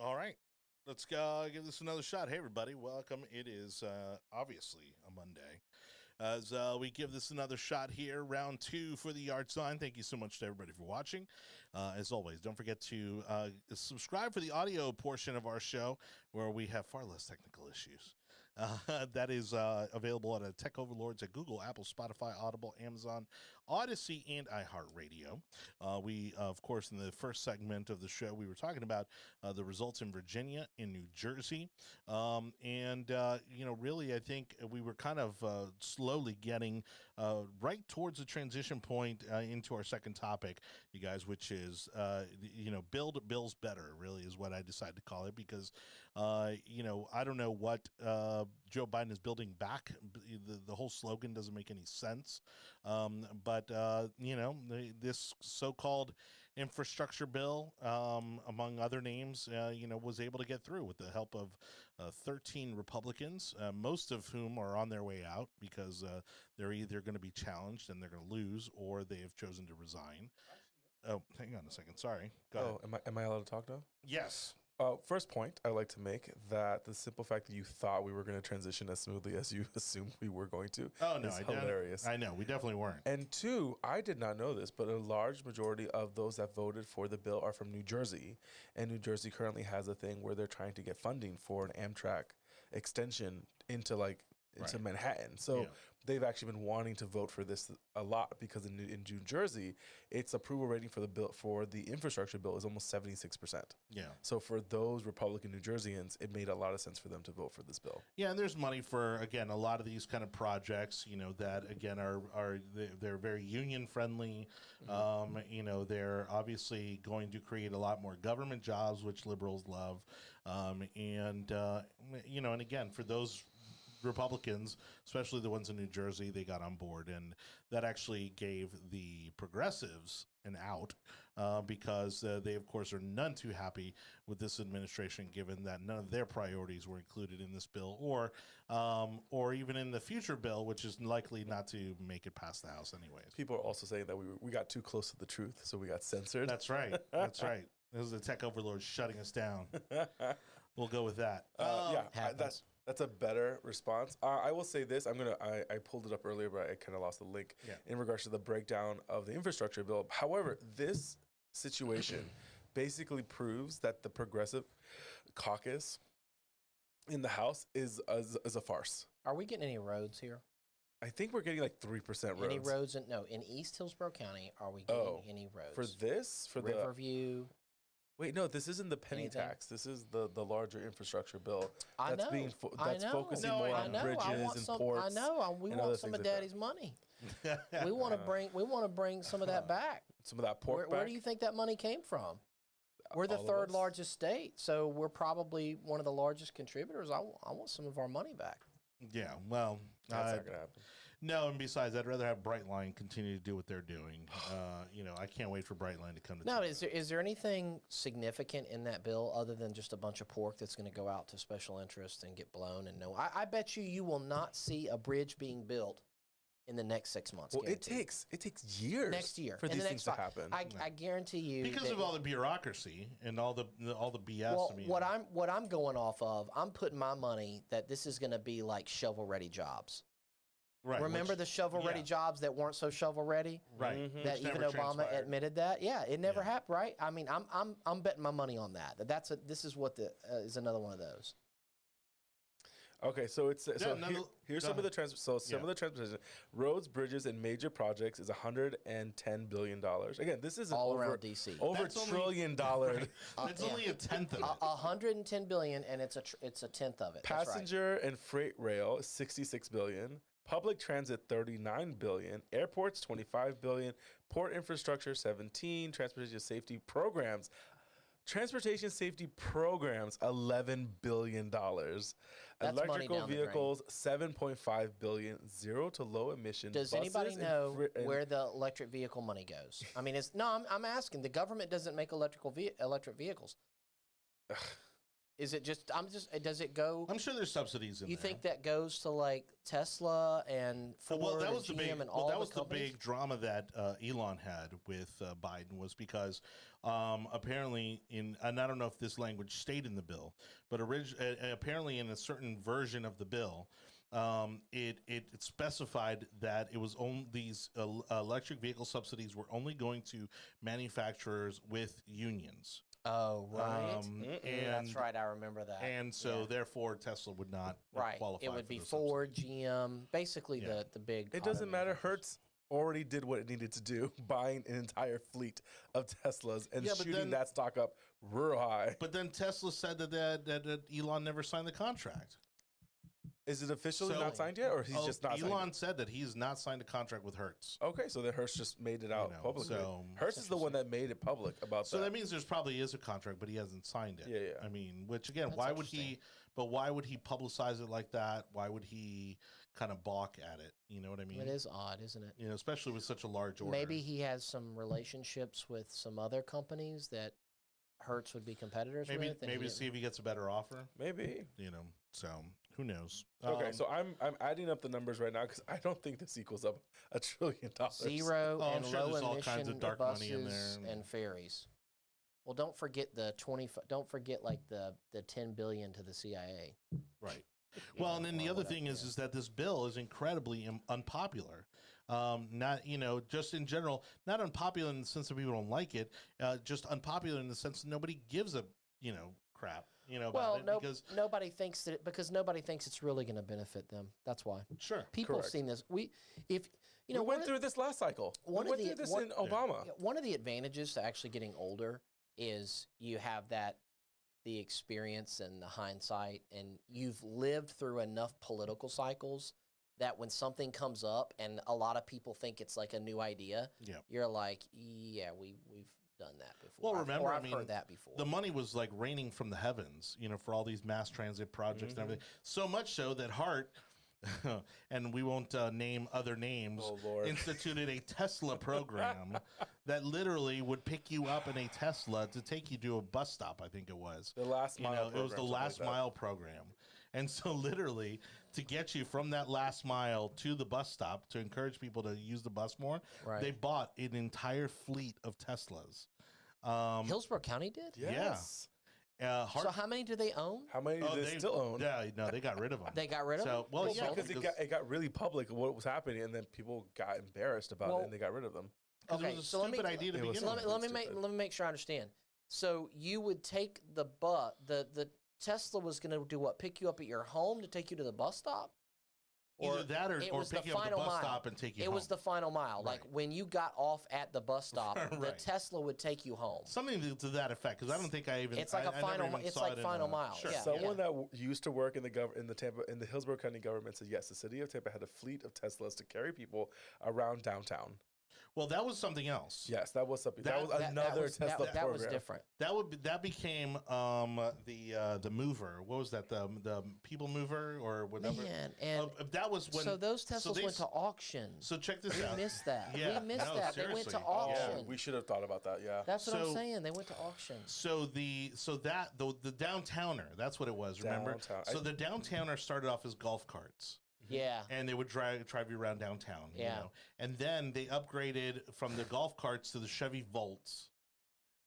All right. Let's go give this another shot. Hey, everybody. Welcome. It is obviously a Monday. As we give this another shot here, round two for the yard sign. Thank you so much to everybody for watching. As always, don't forget to subscribe for the audio portion of our show where we have far less technical issues. That is available at Tech Overlords at Google, Apple, Spotify, Audible, Amazon, Odyssey, and iHeartRadio. We, of course, in the first segment of the show, we were talking about the results in Virginia, in New Jersey. Really, I think we were kind of slowly getting right towards the transition point into our second topic, you guys, which is, build bills better, really is what I decided to call it, because, I don't know what Joe Biden is building back. The whole slogan doesn't make any sense. This so-called infrastructure bill, among other names, was able to get through with the help of 13 Republicans, most of whom are on their way out because they're either going to be challenged and they're going to lose, or they have chosen to resign. Oh, hang on a second. Sorry. Go ahead. Am I allowed to talk now? Yes. First point I'd like to make that the simple fact that you thought we were going to transition as smoothly as you assumed we were going to is hilarious. I know. We definitely weren't. And two, I did not know this, but a large majority of those that voted for the bill are from New Jersey. And New Jersey currently has a thing where they're trying to get funding for an Amtrak extension into Manhattan. So they've actually been wanting to vote for this a lot because in New Jersey, its approval rating for the bill, for the infrastructure bill, is almost 76%. Yeah. So for those Republican New Jerseyans, it made a lot of sense for them to vote for this bill. Yeah, and there's money for, again, a lot of these kind of projects, that again they're very union friendly. Mm-hmm. They're obviously going to create a lot more government jobs, which liberals love. And again, for those Republicans, especially the ones in New Jersey, they got on board, and that actually gave the progressives an out because they, of course, are none too happy with this administration, given that none of their priorities were included in this bill, or even in the future bill, which is likely not to make it past the House anyways. People are also saying that we got too close to the truth, so we got censored. That's right. That's right. This is the tech overlord shutting us down. We'll go with that. That's a better response. I will say this. I pulled it up earlier, but I kind of lost the link in regards to the breakdown of the infrastructure bill. However, this situation basically proves that the progressive caucus in the House is a farce. Are we getting any roads here? I think we're getting like 3% roads. Any roads? In East Hillsborough County, are we getting any roads? For this? For Riverview? Wait, no, this isn't the penny tax. This is the larger infrastructure bill. That's focusing more on bridges and ports. I know. We want some of Daddy's money. We want to bring some of that back. Some of that pork back. Where do you think that money came from? We're the third largest state, so we're probably one of the largest contributors. I want some of our money back. Yeah, well, that's not gonna happen. No, and besides, I'd rather have Brightline continue to do what they're doing. I can't wait for Brightline to come to. No, is there anything significant in that bill other than just a bunch of pork that's going to go out to special interests and get blown? And no, I bet you will not see a bridge being built in the next 6 months. Well, it takes years. Next year for these things to happen. I guarantee you, because of all the bureaucracy and all the BS. Well, what I'm going off of, I'm putting my money that this is going to be like shovel-ready jobs. Right. Remember the shovel-ready jobs that weren't so shovel-ready? Right. Mm-hmm. That even Obama admitted that. Yeah, it never happened. Right. I mean, I'm betting my money on that. This is what is another one of those. Okay, so here's some of the transportation. Roads, bridges, and major projects is $110 billion. Again, this is all around DC. Over $1 trillion. Right. It's only a tenth of it. $110 billion, and it's a tenth of it. Passenger and freight rail is $66 billion. Public transit, $39 billion. Airports, $25 billion. Port infrastructure, $17. Transportation safety programs, $11 billion. Electrical vehicles, $7.5 billion. Zero to low emission. Does anybody know where the electric vehicle money goes? I mean, I'm asking. The government doesn't make electric vehicles. Is it just? Does it go? I'm sure there's subsidies in You there. think that goes to like Tesla and Ford Well, that and was the GM big. and Well, all that the was the companies? big drama that Elon had with Biden was because apparently and I don't know if this language stayed in the bill, but apparently in a certain version of the bill, it specified that it was only these electric vehicle subsidies were only going to manufacturers with unions. Oh, right. And That's right. I remember that. And so Yeah. therefore Tesla would not Right. qualify. It would for be those Ford, subsidies. GM, basically Yeah. the big. It auto doesn't matter. manufacturers. Hertz already did what it needed to do, buying an entire fleet of Teslas and Yeah, but shooting then- that stock up real high. But then Tesla said that Elon never signed the contract. Is it officially So- not signed yet, or he's just not signed Elon it? said that he's not signed a contract with Hertz. Okay, so then Hertz just made it out know, publicly. so- Hertz is the one that made it public about So that. that means there's probably is a contract, but he hasn't signed it. Yeah, yeah. I mean, which again, That's why would interesting. he? But why would he publicize it like that? Why would he kind of balk at it? You know what I mean? It is odd, isn't it? You know, especially with such a large order. Maybe he has some relationships with some other companies that Hertz would be competitors maybe with. and maybe he see if he gets a better offer. Maybe. You know, so who knows? Okay, so I'm adding up the numbers right now because I don't think this equals up $1 trillion. zero Oh, I'm and sure low there's all emission kinds of dark money in buses there. and ferries. Well, don't forget the 20. Don't forget like the 10 billion to the CIA. Right. Well, and then the or other whatever, thing yeah. is that this bill is incredibly unpopular. Not, you know, just in general, not unpopular in the sense that people don't like it, just unpopular in the sense that nobody gives a, you know, crap, you know, about Well, it because nobody thinks that because nobody thinks it's really going to benefit them. That's why sure. people have Correct. seen this. We We went through this last cycle. We one of went the- through this one- in Obama. one of the advantages to actually getting older is you have the experience and the hindsight, and you've lived through enough political cycles that when something comes up and a lot of people think it's like a new idea, Yeah. you're like, yeah, we've done that before. Well, remember, I've I mean, heard that before. The money was like raining from the heavens, you know, for all these mass transit projects and everything. So much so that Hart, and we won't name other names, Oh, Lord. instituted a Tesla program that literally would pick you up in a Tesla to take you to a bus stop, I think it was. The last You mile. know, it was program, the something last like that. mile program. And so literally to get you from that last mile to the bus stop to encourage people to use the bus more, Right. they bought an entire fleet of Teslas. Hillsborough County did? Yes. Hart, So how many do they own? How many do they still own? Yeah, no, they got rid of them. They got rid of them? Well, Well, yeah, because it got really public what was happening, and then people got embarrassed about Well, it, and they got rid of them. 'Cause Okay, it was a so let me- stupid idea to It was begin So with. let me make sure I understand. So you would take the Tesla was going to do what? Pick you up at your home to take you to the bus stop? Either that or it or was pick the you up at the final bus mile. stop and take you It home. was the final mile. Like Right. when you got off at the bus stop, the Right. Tesla would take you home. Something to that effect, because I don't think I even. It's like a I never final even mi- it's saw like it in final a- mile, Sure. yeah. Someone that used to work in the Hillsborough County government said yes, the city of Tampa had a fleet of Teslas to carry people around downtown. Well, that was something else. Yes, that was something. That, was That- another was, Tesla that program. was different. That became the mover. What was that? The people mover or whatever. Man, and that was when. so those Teslas they went s- to auction. So check this We out. missed that. Yeah, we missed no, that. They went to seriously. Oh, auction. we should have thought about that. Yeah. That's what I'm So- saying. They went to auction. So the downtowner, that's what it was. Remember? Downtown. So the downtowner started off as golf carts. Yeah. And they would drive you around downtown. You Yeah. know? And then they upgraded from the golf carts to the Chevy Volts.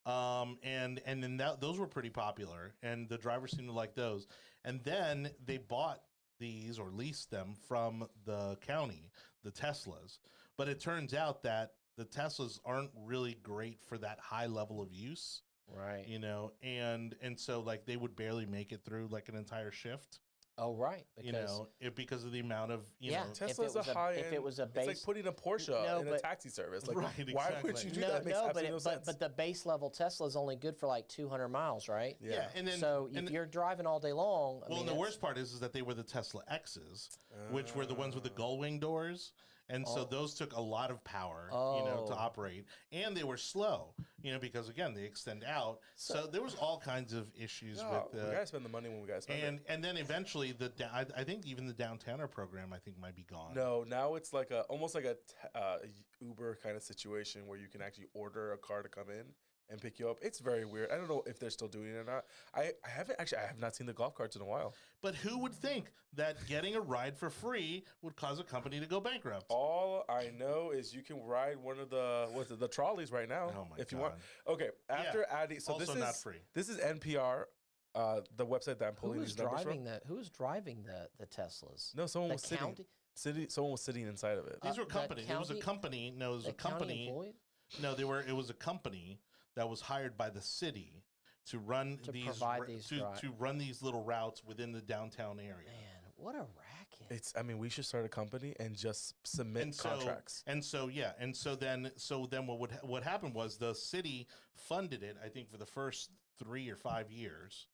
And then those were pretty popular, and the drivers seemed to like those. And then they bought these or leased them from the county, the Teslas. But it turns out that the Teslas aren't really great for that high level of use, Right. you know, and so like they would barely make it through like an entire shift. Oh, right. You know, because of the amount of Yeah. know, If Tesla's it was a a- high if end. it was a it's base- like putting a Porsche No, in a but- taxi service. Like, Right, why would exactly. you do no, that? It makes no, absolutely no sense. but the base level Tesla is only good for like 200 miles, right? yeah. And then So and if you're driving all day long, I well, mean, and the it's- worst part is that they were the Tesla X's, which were the ones with the gull wing doors. And so Oh. those took a lot of power, you know, to Oh. operate. And they were slow, you know, because again, they extend out. So there was all kinds of issues No, with we gotta spend the money when we gotta spend it. and then eventually I think even the downtowner program I think might be gone. No, now it's like almost like a Uber kind of situation where you can actually order a car to come in and pick you up. It's very weird. I don't know if they're still doing it or not. I have not seen the golf carts in a while. But who would think that getting a ride for free would cause a company to go bankrupt? All I know is you can ride one of the trolleys right now Oh my if you God. want. Okay, after adding, so Also this not is free. This is NPR, the website that I'm pulling Who was these numbers driving from. that? Who was driving the Teslas? No, someone The was sitting. county? Someone was sitting inside of it. These were the companies. It was a county- company. No, it was a The county company. employee? No, they were. It was a company that was hired by the city to run To these provide these to run these little routes within the downtown area. Man, what a racket! It's. I mean, we should start a company and just submit And so, contracts. and so, yeah, and so then what happened was the city funded it. I think for the first 3 or 5 years,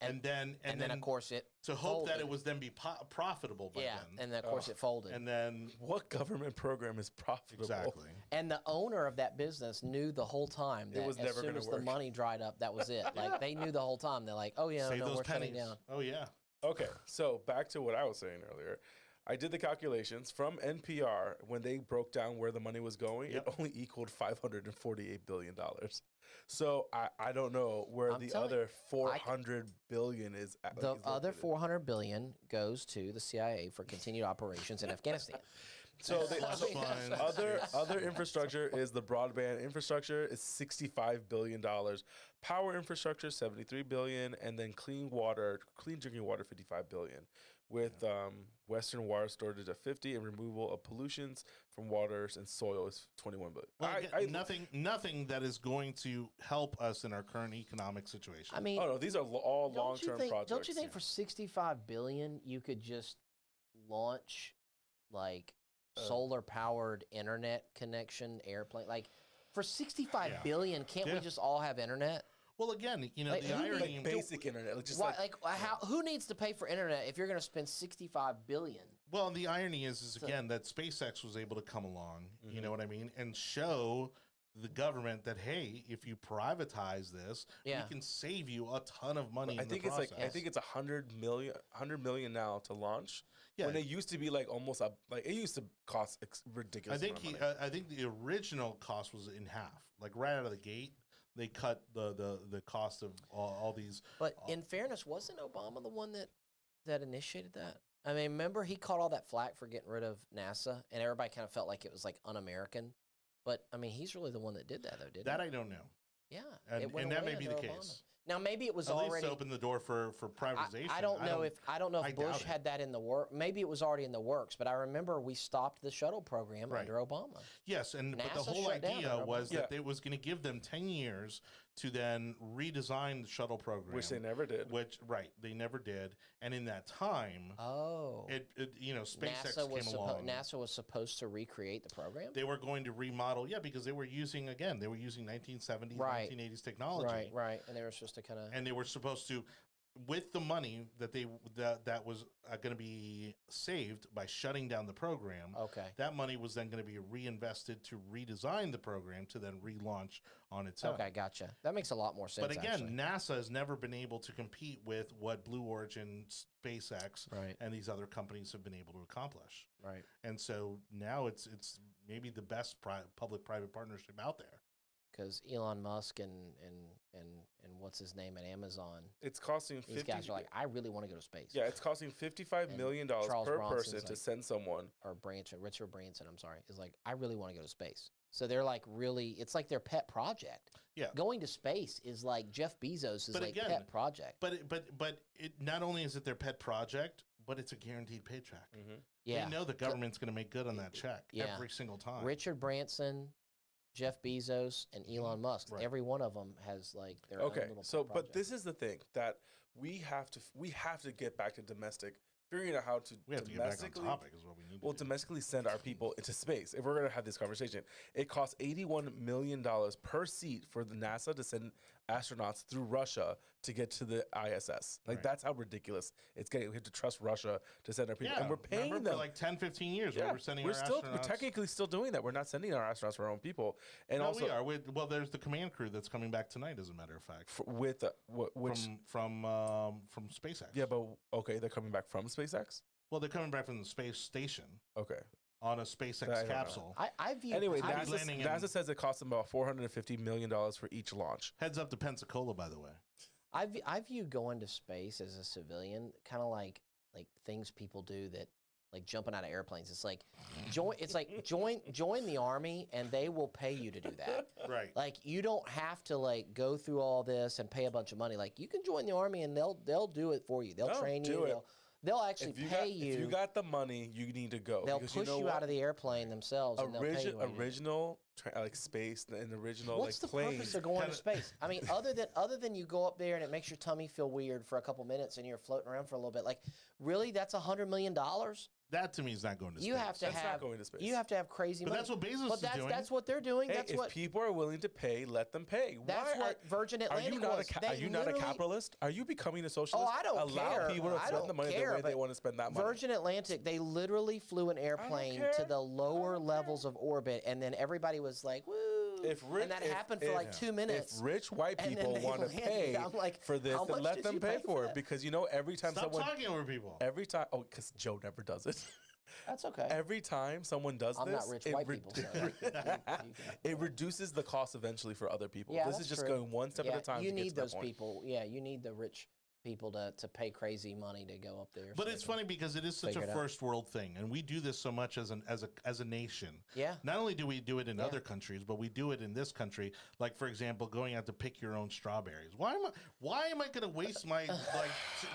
and then of course it to hope that folded. it was then be profitable by yeah, then. and then of course it folded. And then What government program is profitable? exactly. And the owner of that business knew the whole time that was as never soon gonna as the work. money dried up, that was it. Like they knew the whole time. They're like, "Oh yeah, Save no, those we're pennies. shutting down." Oh yeah. Okay, so back to what I was saying earlier. I did the calculations from NPR when they broke down where the money was going. Yep. It only equaled $548 billion. So I don't know where I'm the telling- other $400 billion is. The is other located. 400 billion goes to the CIA for continued operations in Afghanistan. So Plus funds, other infrastructure is the broadband infrastructure is $65 billion, power infrastructure $73 billion, and then clean drinking water $55 billion, with Western water storage at 50 and removal of pollutions from waters and soil is $21 billion. Well, again, nothing that is going to help us in our current economic situation. I mean, Oh no, these are all long-term projects. Don't you think for 65 billion you could just launch like solar powered internet connection airplane? Like for 65 Yeah. billion, can't we Yeah. just all have internet? well, again, you know, Like, the who irony. like basic internet, like just Why, like who needs to pay for internet if you're going to spend 65 billion? Well, the irony is again that SpaceX was able to come along, you know what I mean, and show the government that hey, if you privatize this, Yeah. we can save you a ton of money. I in think the it's process. like I think it's 100 million now to launch. Yeah. When it used to be like almost it used to cost ridiculous. I think amount of money. I think the original cost was in half, like right out of the gate. They cut the cost of all these. But in fairness, wasn't Obama the one that initiated that? I mean, remember he caught all that flack for getting rid of NASA, and everybody kind of felt like it was like un-American. But I mean, he's really the one that did that, though, didn't That he? I don't know, Yeah, and, it went and that away may be the under case. Obama. Now maybe it was At already. least open the door for privatization. I don't know if I Bush doubt it. had that in the work. Maybe it was already in the works, but I remember we stopped the shuttle program Right. under Obama. Yes, but the NASA whole shut down idea under was Obama. that it was going to give them 10 years to then redesign the shuttle program, which they never did. Which they never did, and in that time, Oh, SpaceX NASA came along. NASA was supposed to recreate the program. They were going to remodel, because they were using 1970s, Right. 1980s technology, Right, and they were supposed to kind of. and they were supposed to, with the money that was going to be saved by shutting down the program. Okay. That money was then going to be reinvested to redesign the program to then relaunch on its own. Okay, gotcha. That makes a lot more sense. But again, actually. NASA has never been able to compete with what Blue Origin, SpaceX, Right. and these other companies have been able to accomplish. Right. And so now it's maybe the best public-private partnership out there. Because Elon Musk and what's his name at Amazon, It's costing these 50. guys are like, I really want to go to space. Yeah, it's costing $55 million Charles per Bronson's person to like- send someone. Or Richard Branson, I'm sorry, is like, I really want to go to space. So they're like really, it's like their pet project. Yeah. Going to space is like Jeff Bezos' But like again, pet project. But it not only is it their pet project, but it's a guaranteed paycheck. Yeah. They know the government's going to make good on that check Yeah. every single time. Richard Branson, Jeff Bezos, and Elon Musk. Right. Every one of them has like their own Okay, little so pet but project. this is the thing that we have to get back to figuring out how to we have to get back on domestically topic is what we need to do. domestically send our people into space. If we're going to have this conversation, it costs $81 million per seat for the NASA to send astronauts through Russia to get to the ISS. Like Right. that's how ridiculous it's getting. We have to trust Russia to send our people, and we're paying remember them. for like 10, 15 years Yeah, where we're sending we're our still astronauts. we're technically still doing that. We're not sending our astronauts for our own people, and No, also we are. Well, there's the command crew that's coming back tonight, as a matter of fact, with which from SpaceX. yeah, but okay, they're coming back from SpaceX. Well, they're coming back from the space station. Okay, on a SpaceX I don't know. capsule. I view Anyway, I- NASA says it costs them about $450 million for each launch. Heads up to Pensacola, by the way. I view going to space as a civilian kind of like things people do that like jumping out of airplanes. It's like join the army and they will pay you to do that. Right. Like you don't have to like go through all this and pay a bunch of money. Like you can join the army and they'll do it for you. They'll No, train do you. it. They'll actually pay you. If you got the money, you need to go. They'll because push you out of the airplane themselves and they'll pay you. Original like space and original What's like the planes. purpose of going to space? I mean, other than you go up there and it makes your tummy feel weird for a couple minutes and you're floating around for a little bit. Like, really, that's $100 million? That to me is not going to space. You have to That's not have going to space. You have to have crazy But money. that's what Bezos But is that's doing. that's what they're doing. Hey, That's if what people are willing to pay, let them pay. that's Why what Virgin are Atlantic you not was. are you not a capitalist? Are you becoming a socialist? I don't Allow care. people to I spend don't the money care, the way they but want to spend that money. Virgin Atlantic, they literally flew an airplane care. to the lower levels of orbit, and then everybody was like, "Woo!" and that happened for like 2 minutes. If rich white and then people they want to landed. pay I'm like, for this, how then much let did them you pay for it. that? Because every time Stop someone, talking over people. because Joe never does it. That's okay. Every time someone does I'm this, not rich white people. So it reduces the cost eventually for other people. Yeah, this that's is just true. going one step at a time. You to get need to that those point. people. Yeah, you need the rich people to pay crazy money to go up there. But so it's they can- funny because it is such a figure it out. first world thing, and we do this so much as a nation. Yeah. Not only do we do it in Yeah. other countries, but we do it in this country. Like for example, going out to pick your own strawberries. Why am I going to waste my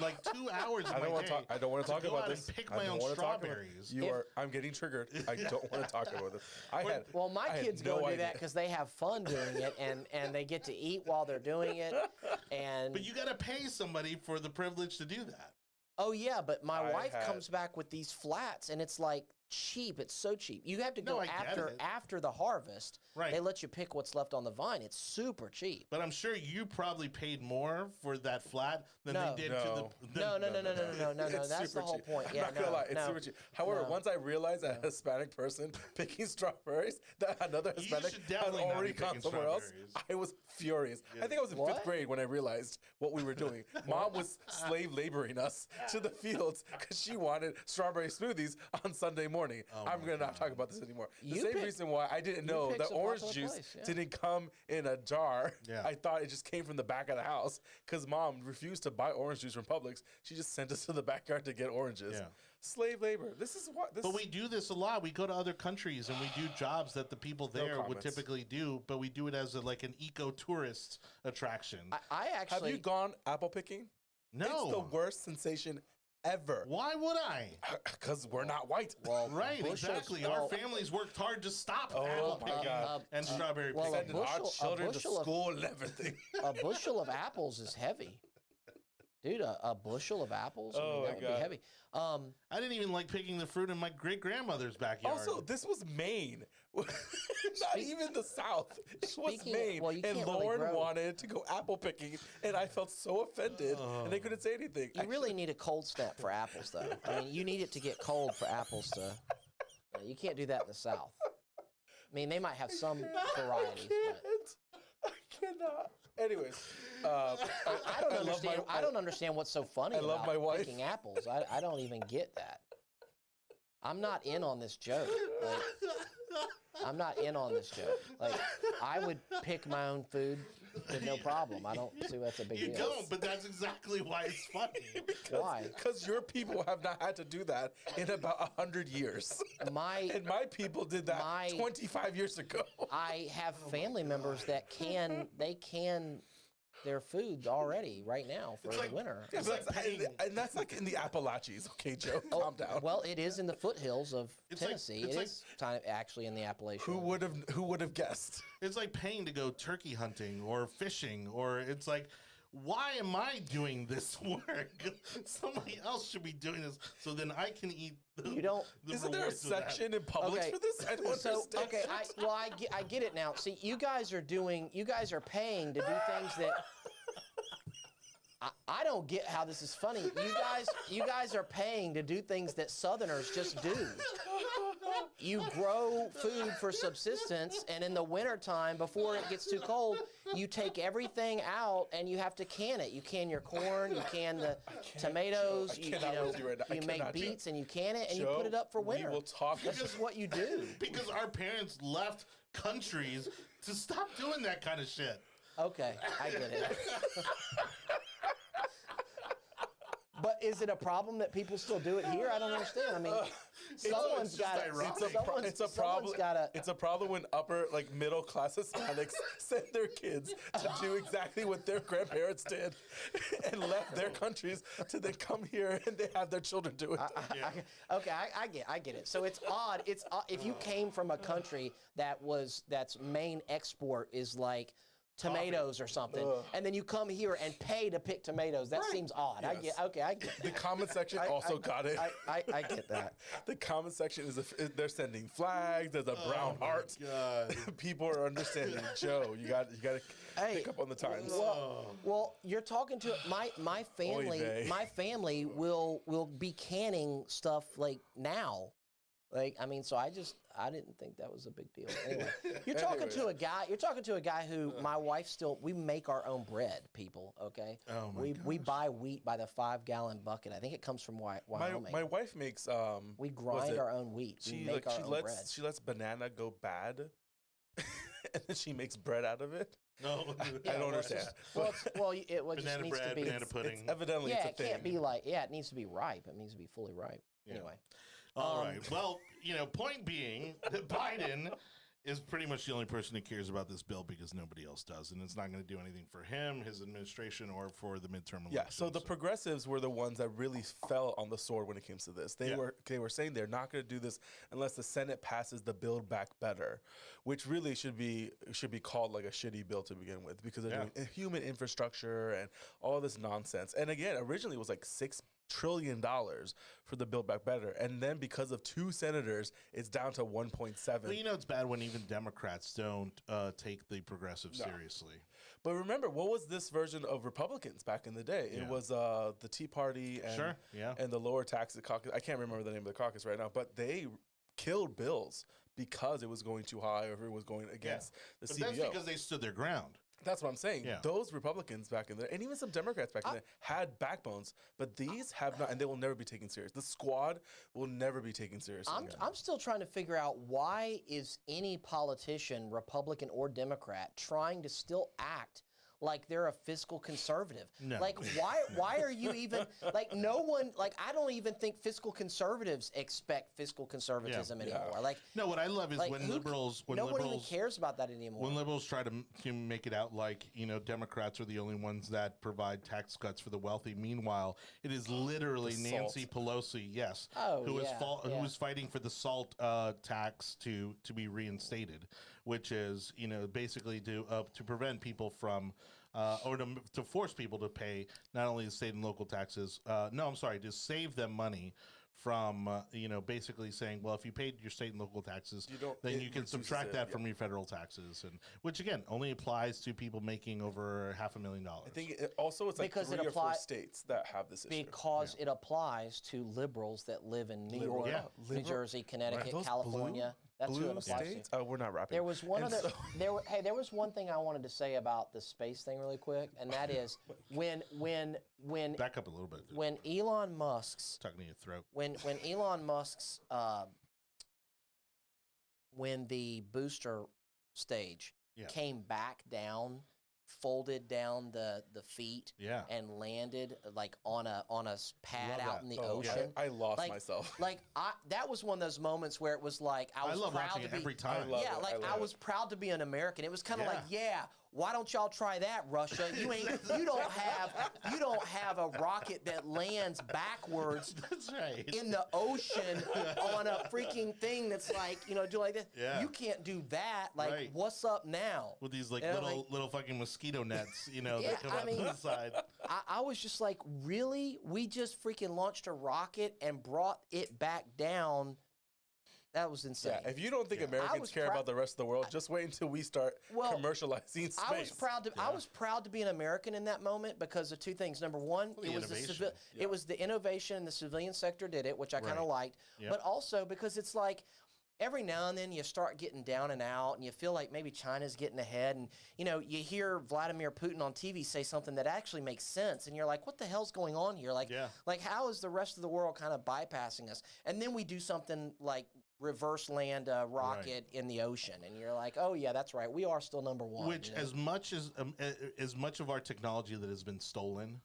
like 2 hours of I don't my want day to. I don't want to talk go about out this. and pick I my don't own wanna talk about- strawberries? I'm getting triggered. I don't want to talk about this. Well, my I had kids no go do idea. that because they have fun doing it, and they get to eat while they're doing it. And But you got to pay somebody for the privilege to do that. oh yeah, but my I wife had- comes back with these flats, and it's like cheap. It's so cheap. You have to No, go I get it. after the harvest. Right. They let you pick what's left on the vine. It's super cheap. But I'm sure you probably paid more for that flat than No. they did No. to the. No. It's That's the super whole cheap. point. I'm Yeah, not gonna lie, it's no, super cheap. However, no. once I realized that a Hispanic person picking strawberries, that another You Hispanic should had definitely not already be gone picking somewhere else, strawberries. I was furious. I think I was in What? fifth grade when I realized what we were doing. Mom was slave laboring us to the fields because she wanted strawberry smoothies on Sunday morning. I'm my gonna not talk about this anymore. The You same pick- reason why I didn't know picked that some orange popular juice place, yeah. didn't come in a jar. Yeah. I thought it just came from the back of the house because Mom refused to buy orange juice from Publix. She just sent us to the backyard to get oranges. Yeah. Slave labor. This is what. This But we do this a lot. We go to other countries and we do jobs that the people there would comments. typically do, but we do it as like an eco-tourist attraction. I have actually you gone apple picking? No. It's the worst sensation ever. Why would I? Because we're not white. well, Right, bushels- exactly. well, Our families worked hard to stop Oh apple my picking God. and strawberry well, picking. a Sending our bushel- a children to bushel of- school and everything. a bushel of apples is heavy. Dude, a bushel of apples? I mean, Oh, my that would God. be heavy. I didn't even like picking the fruit in my great-grandmother's backyard. Also, this was Maine. Not even the South. It was Speaking of- Maine. well, you And can't really Lauren grow- wanted to go apple picking, and I felt so offended, and they couldn't say anything. You really need a cold snap for apples, though. I mean, you need it to get cold for apples to. You can't do that in the South. I mean, they might have some varieties, but I cannot. Anyways, I don't love understand. my- I don't understand what's so funny I love about my wife. picking apples. I don't even get that. I'm not in on this joke. Like, I'm not in on this joke. Like, I would pick my own food with no problem. I don't see that's a big You deal. don't, but that's exactly why it's funny. Why? Because your people have not had to do that in about 100 years. And my people did that My- 25 years ago. I have family members that can their food already right now for the winter. Yeah, but and that's like in the Appalachians. Okay, Joe, calm down. Well, it is in the foothills of like- Tennessee. it's It like- is actually in the Appalachian. Who would have guessed? It's like paying to go turkey hunting or fishing, or it's like, why am I doing this work? Somebody else should be doing this, so then I can eat. You don't. Isn't there a rewards of that. section in Publix Okay, for this? I don't So understand. okay, I get it now. See, you guys are paying to do things that I don't get how this is funny. You guys are paying to do things that Southerners just do. You grow food for subsistence, and in the wintertime, before it gets too cold, you take everything out and you have to can it. You can your corn, you can the tomatoes, you make beets and you can it and you put it up for winter. We will talk. That's just what you do. Because our parents left countries to stop doing that kind of shit. Okay, I get it. But is it a problem that people still do it here? I don't understand. I mean, someone's got to. It's a problem when upper, like middle class Hispanics send their kids to do exactly what their grandparents did and left their countries to then come here and they have their children do it. I get it. So it's odd. It's odd. If you came from a country that's main export is like tomatoes or something, and then you come here and pay to pick tomatoes. That seems odd. Yes. I get The comment section also got it. I get that. The comment section is they're sending flags. There's a brown heart. People are understanding. Joe, you got to pick up on the times. Well, you're talking to my family. My family will be canning stuff like now. Like, I mean, so I didn't think that was a big deal. Anyway, you're talking to a guy who my wife we make our own bread, people, okay? Oh my We buy wheat by the 5-gallon bucket. I think it comes from Wyoming. My wife makes we grind our own wheat. We make our own bread. She lets banana go bad and then she makes bread out of it. No, I don't understand. It just banana needs bread, to be banana pudding. Evidently, it's a thing. It can't be like it needs to be ripe. It needs to be fully ripe. Yeah. Anyway. All right. Well, point being that Biden is pretty much the only person who cares about this bill because nobody else does, and it's not going to do anything for him, his administration, or for the midterm elections. Yeah. So the progressives were the ones that really fell on the sword when it came to this. They were saying they're not going to do this unless the Senate passes the Build Back Better, which really should be called like a shitty bill to begin with because they're doing human infrastructure and all this nonsense. And again, originally it was like $6 trillion for the Build Back Better, and then because of 2 senators, it's down to 1.7. Well, it's bad when even Democrats don't take the progressive seriously. But remember, what was this version of Republicans back in the day? It was the Tea Party and the lower tax caucus. I can't remember the name of the caucus right now, but they killed bills because it was going too high or if it was going against the CBO. That's because they stood their ground. That's what I'm saying. Yeah. Those Republicans back in there, and even some Democrats back in there, had backbones, but these have not, and they will never be taken serious. The squad will never be taken seriously. I'm still trying to figure out why is any politician, Republican or Democrat, trying to still act like they're a fiscal conservative. No. Like, why are you even, like, no one, like, I don't even think fiscal conservatives expect fiscal conservatism anymore. Like, no, what I love is like, when liberals even cares about that anymore. When liberals try to make it out like, Democrats are the only ones that provide tax cuts for the wealthy. Meanwhile, it is literally Nancy Pelosi, who is fighting for the salt tax to be reinstated, which is, basically to prevent people from or to force people to pay not only the state and local taxes, to save them money from, basically saying, well, if you paid your state and local taxes, then you can subtract that from your federal taxes, and which again only applies to people making over $500,000. I think it's like because 3 or 4 states that have this issue. Because it applies to liberals that live in New York, New Jersey, Connecticut, California. That's who it applies states? to. Oh, we're not wrapping. There was one other. There was one thing I wanted to say about the space thing really quick, and that is when back up a little bit. When Elon Musk's talking to your throat. When Elon Musk's when the booster stage came back down, folded down the feet, and landed like on a pad out in the ocean. I lost myself. Like that was one of those moments where it was like I was love proud watching to be. it every time. I was proud to be an American. It was kind of like, why don't y'all try that, Russia? You don't have a rocket that lands backwards in the ocean on a freaking thing that's like, do like this. Yeah. You can't do that. Like, what's up now? With these little fucking mosquito nets, that come out the side. I was just like, really? We just freaking launched a rocket and brought it back down That was insane. Yeah, if you don't think Yeah. Americans care about the rest of the world, just wait until we start commercializing space. I was proud to be an American in that moment because of two things. Number one, the it was innovation. it was the innovation, and the civilian sector did it, which I kind of Right. liked. Yep. But also because it's like every now and then you start getting down and out, and you feel like maybe China's getting ahead, and you hear Vladimir Putin on TV say something that actually makes sense, and you're like, what the hell's going on here? Like, Yeah. like how is the rest of the world kind of bypassing us? And then we do something like reverse land a rocket in the ocean, and you're like, oh yeah, that's right, we are still number one. Which, as much of our technology that has been stolen,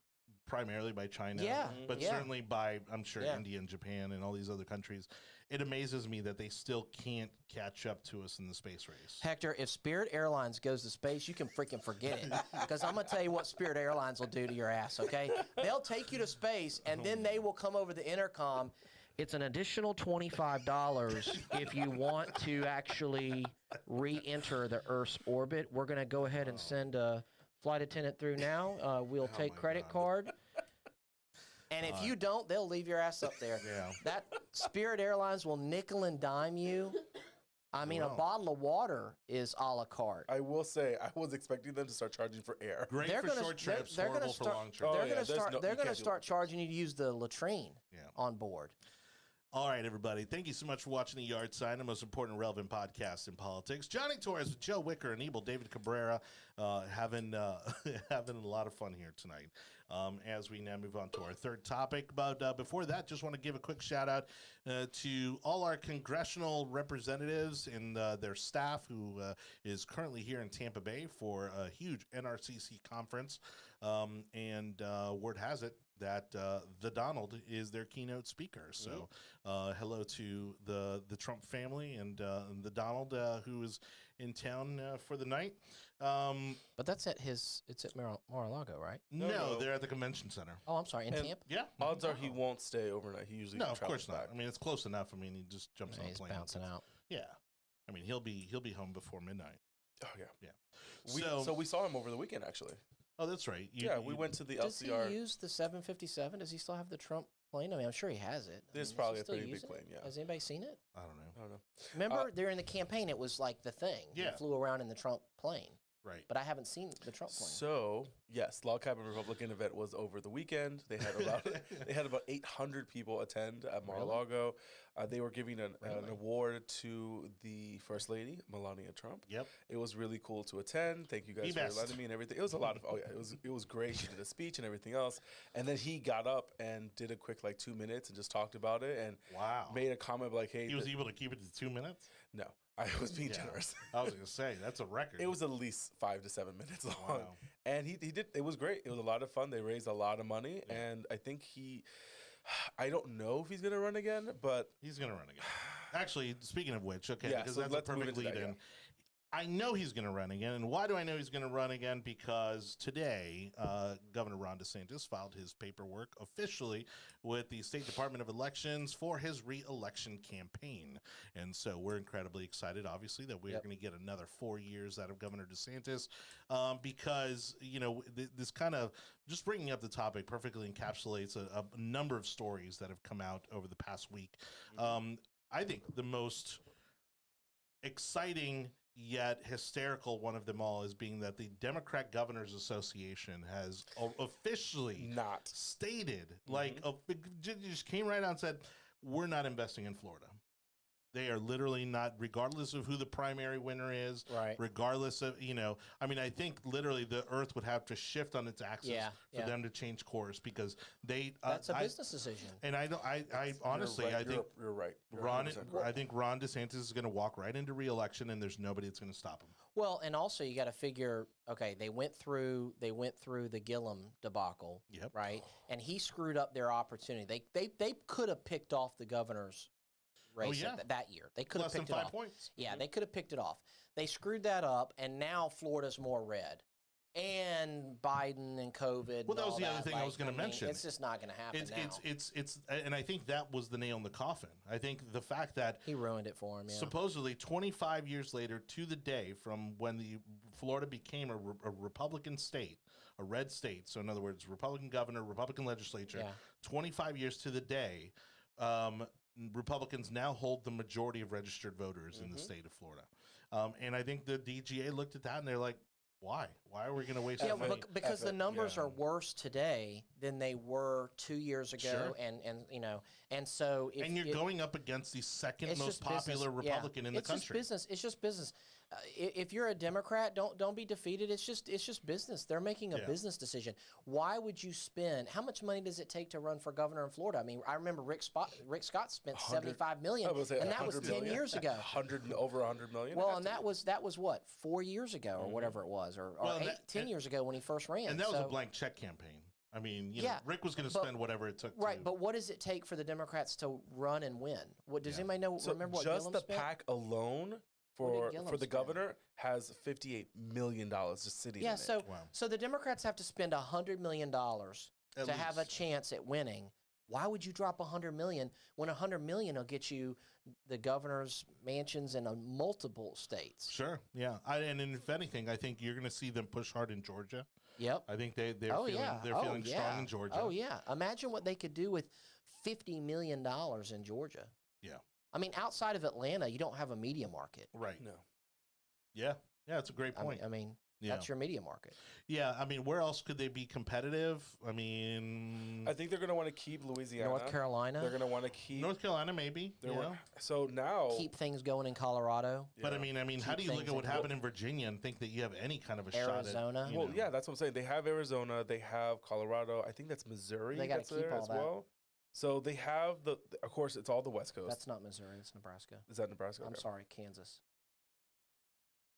primarily by China, Yeah, but yeah. certainly by, I'm sure, Yeah. India and Japan and all these other countries, it amazes me that they still can't catch up to us in the space race. Hector, if Spirit Airlines goes to space, you can freaking forget it. Because I'm going to tell you what Spirit Airlines will do to your ass, okay? They'll take you to space, and then they will come over the intercom. It's an additional $25 if you want to actually re-enter the Earth's orbit. We're going to go ahead and send a flight attendant through now. We'll take my credit God. card. And if you don't, they'll leave your ass up there. Yeah. That Spirit Airlines will nickel and dime you. I mean, a Wow. bottle of water is a la carte. I will say, I was expecting them to start charging for air. Great They're for gonna- short they're- trips, they're gonna horrible for start- long trips. Oh, They're yeah, going to there's start. no- They're you going to can't do start it. charging you to use the latrine Yeah. on board. All right, everybody. Thank you so much for watching The Yard Sign, the most important and relevant podcast in politics. Jonny Torres with Joe Wicker and Anibal, David Cabrera, having having a lot of fun here tonight. As we now move on to our third topic, but before that, just want to give a quick shout out to all our congressional representatives and their staff who is currently here in Tampa Bay for a huge NRCC conference. And word has it that the Donald is their keynote speaker. So hello to the Trump family and the Donald who is in town for the night. But that's it's at Mar-a-Lago, right? No, no. they're at the convention center. Oh, I'm sorry, in And- Tampa. Yeah. Odds are he won't stay overnight. He usually No, of travels course not. back. I mean, it's close enough. I mean, he just jumps Yeah, on a he's plane. bouncing out. Yeah. I mean, he'll be home before midnight. Oh yeah, Yeah. So we saw him over the weekend actually. Oh, that's right. We went to the Does he LCR. use the 757? Does he still have the Trump plane? I mean, I'm sure he has it. There's does he probably a still pretty use big it? plane, yeah. Has anybody seen it? I don't know. I don't know. Remember, during the campaign, it was like the thing. Yeah. He flew around in the Trump plane. Right. But I haven't seen the Trump plane. So yes, Log Cabin Republican event was over the weekend. They had about 800 people attend at Mar-a-Lago. They were giving an award to the First Lady Melania Trump. Yep. It was really cool to attend. Thank you guys Be for best. letting me and everything. It was a lot of it was great. She did a speech and everything else, and then he got up and did a quick 2 minutes and just talked about it and Wow. made a comment like, "Hey, He was able to keep it to 2 minutes? no, I was being Yeah. generous." I was going to say, that's a record. It was at least 5 to 7 minutes long. Wow. And he did. It was great. It was a lot of fun. They raised a lot of money, and I think I don't know if he's gonna run again, but He's going to run again. Actually, speaking of which, okay, Yeah, because so that's a let's move perfect into that, lead in. yeah. I know he's going to run again. And why do I know he's going to run again? Because today, Governor Ron DeSantis filed his paperwork officially with the State Department of Elections for his re-election campaign. And so we're incredibly excited, obviously, that we're going to get another 4 years out of Governor DeSantis because, this kind of, just bringing up the topic perfectly encapsulates a number of stories that have come out over the past week. I think the most exciting yet hysterical one of them all is being that the Democrat Governors Association has officially not. stated, just came right out and said, we're not investing in Florida. They are literally not, regardless of who the primary winner is, Right. regardless of, I mean, I think literally the earth would have to shift on its axis for them to change course because they. That's a business decision. And I honestly, You're right. I think you're right. You're Ron, 100% right. I think Ron DeSantis is going to walk right into re-election, and there's nobody that's going to stop him. Well, and also you got to figure, okay, they went through the Gillum debacle, Yep. right? And he screwed up their opportunity. They could have picked off the governor's race yeah. that year. They could have Less than picked it 5 off. points. Yeah, they could have picked it off. They screwed that up, and now Florida's more red. And Biden and COVID. Well, and that was all the other thing I was going to mean, mention. It's just not going to happen now. It's, and I think that was the nail in the coffin. I think the fact that He ruined it for him. Yeah. supposedly 25 years later to the day from when the Florida became a Republican state, a red state. So in other words, Republican governor, Republican legislature, Yeah. 25 years to the day. Republicans now hold the majority of registered voters in the state of Florida. And I think the DGA looked at that and they're like, why? Why are we going to waste Yeah, that money? because the numbers Yeah. are worse today than they were 2 years ago, Sure. and so if And you're going up against the second it's most just business. popular Yeah. Republican in the It's country. just business. It's just business. If you're a Democrat, don't be defeated. It's just business. They're making a Yeah. business decision. Why would you spend? How much money does it take to run for governor in Florida? I mean, I remember Rick Scott spent $75 million, I was saying and that was 100 10 million. years ago. Over 100 million. Well, and that was what, 4 years ago or whatever it was, or Well, 10 years ago when he first ran. And that was a So- blank check campaign. I mean, Yeah, Rick was going to but- spend whatever it took Right, to. but what does it take for the Democrats to run and win? What does Yeah. anybody know? So Remember what just Gillum the spent? PAC alone What for did Gillum the spend? governor has $58 million just sitting Yeah, in so it. Wow. so the Democrats have to spend $100 million At to have a least. chance at winning. Why would you drop $100 million when $100 million will get you the governor's mansions in multiple states? Sure, yeah. And if anything, I think you're going to see them push hard in Georgia. Yep. I think they're Oh feeling yeah. they're Oh, feeling yeah. strong in Georgia. Oh yeah. Imagine what they could do with $50 million in Georgia. Yeah. I mean, outside of Atlanta, you don't have a media market. Right. No. Yeah. Yeah, it's a great I point. mean, Yeah. that's your media market. Yeah, I mean, where else could they be competitive? I mean, I think they're going to want to keep Louisiana. North Carolina. They're going to want to keep. North Carolina maybe. they're You wa- know? So now. Keep things going in Colorado. But I Yeah. mean, how do Keep you look things at what in- happened in Virginia and think that you have any kind of a Arizona. shot at? Well, yeah, that's what I'm saying. They have Arizona, they have Colorado. I think that's Missouri. They gotta that's keep there all as that. well. So they have of course, it's all the West Coast. That's not Missouri. That's Nebraska. Is that Nebraska? I'm Okay. sorry, Kansas.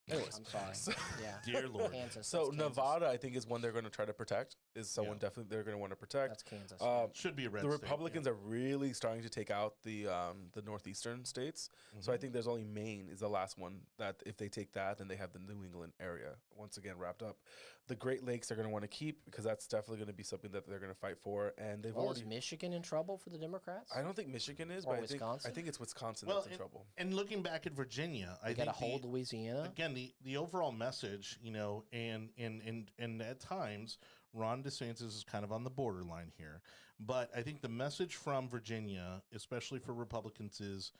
Anyways, I'm sorry. so- Yeah. Dear Lord. Kansas. So that's Kansas. Nevada, I think, is one they're going to try to protect. Is someone Yeah. definitely they're going to want to protect. That's Kansas. Should be a red The state, Republicans are really starting to take out the northeastern states. So I think there's only Maine is the last one that if they take that, then they have the New England area once again wrapped up. The Great Lakes they're going to want to keep because that's definitely going to be something that they're going to fight for. And they've Well, already. is Michigan in trouble for the Democrats? I don't think Michigan is, Or but I Wisconsin? think it's Wisconsin Well, that's in and- trouble. And looking back at Virginia, I They got think to hold Louisiana. again the overall message, and at times Ron DeSantis is kind of on the borderline here, but I think the message from Virginia, especially for Republicans, is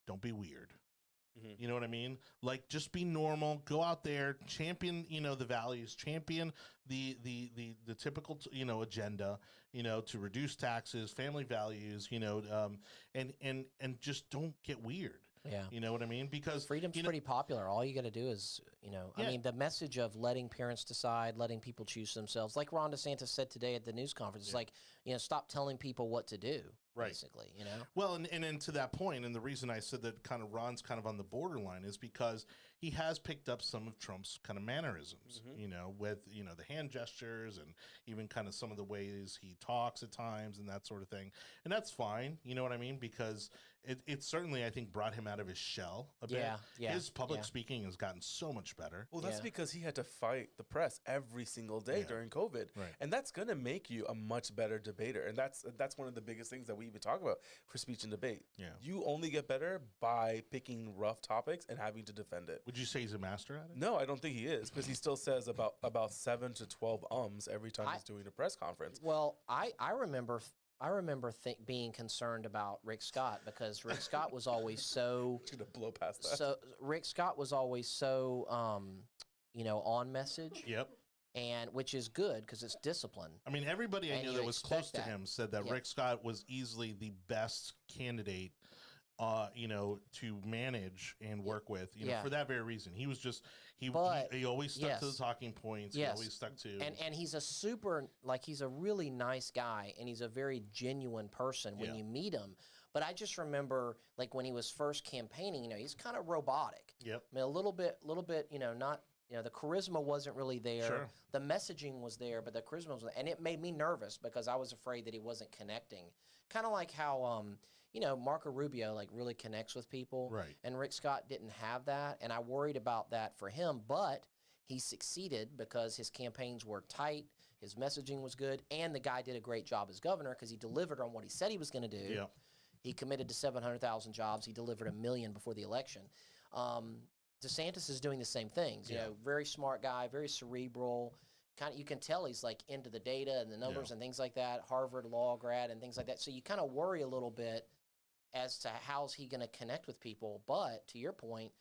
don't be weird. Mhm. You know what I mean? Like, just be normal. Go out there, champion, the values, champion the typical, agenda, to reduce taxes, family values, and just don't get weird. Yeah. You know what I mean? Because Freedom's you know- pretty popular. All you got to do is, I Yeah. mean, the message of letting parents decide, letting people choose themselves, like Ron DeSantis said today at the news conference, it's like, stop telling people what to do, Right. basically, Well, and to that point, and the reason I said that kind of Ron's kind of on the borderline is because he has picked up some of Trump's kind of mannerisms, with, the hand gestures and even kind of some of the ways he talks at times and that sort of thing. And that's fine, you know what I mean? Because it certainly, I think, brought him out of his shell a bit. Yeah, His public yeah. speaking has gotten so much better. Well, that's Yeah. because he had to fight the press every single day Yeah. during COVID, Right. and that's going to make you a much better debater. And that's one of the biggest things that we even talk about for speech and debate. Yeah. You only get better by picking rough topics and having to defend it. Would you say he's a master at it? No, I don't think he is because he still says about 7 to 12 every time I- he's doing a press conference. Well, I remember being concerned about Rick Scott because Rick Scott was always so I'm gonna blow past that. so Rick Scott was always so on message, Yep. and which is good because it's discipline. I mean, everybody I And knew you that was close expect to that. him said that Yeah. Rick Scott was easily the best candidate, to manage and work with, Yeah. for that very reason. He was just, he always stuck to the yes. talking points. Yes. He always stuck to. And he's he's a really nice guy, and he's a very genuine person when Yeah. you meet him. But I just remember, like, when he was first campaigning, he's kind of robotic. Yep. I mean, a little bit, not, the charisma wasn't really there. Sure. The messaging was there, but the charisma wasn't there. And it made me nervous because I was afraid that he wasn't connecting. Kind of like how, Marco Rubio, like, really connects with people. Right. And Rick Scott didn't have that. And I worried about that for him, but he succeeded because his campaigns were tight, his messaging was good, and the guy did a great job as governor because he delivered on what he said he was going to do. Yeah. He committed to 700,000 jobs. He delivered 1 million before the election. DeSantis is doing the same things. Yeah. Very smart guy, very cerebral. You can tell he's like into the data and the numbers and things like that. Harvard law grad and things like that. So you kind of worry a little bit as to how's he going to connect with people. But to your point,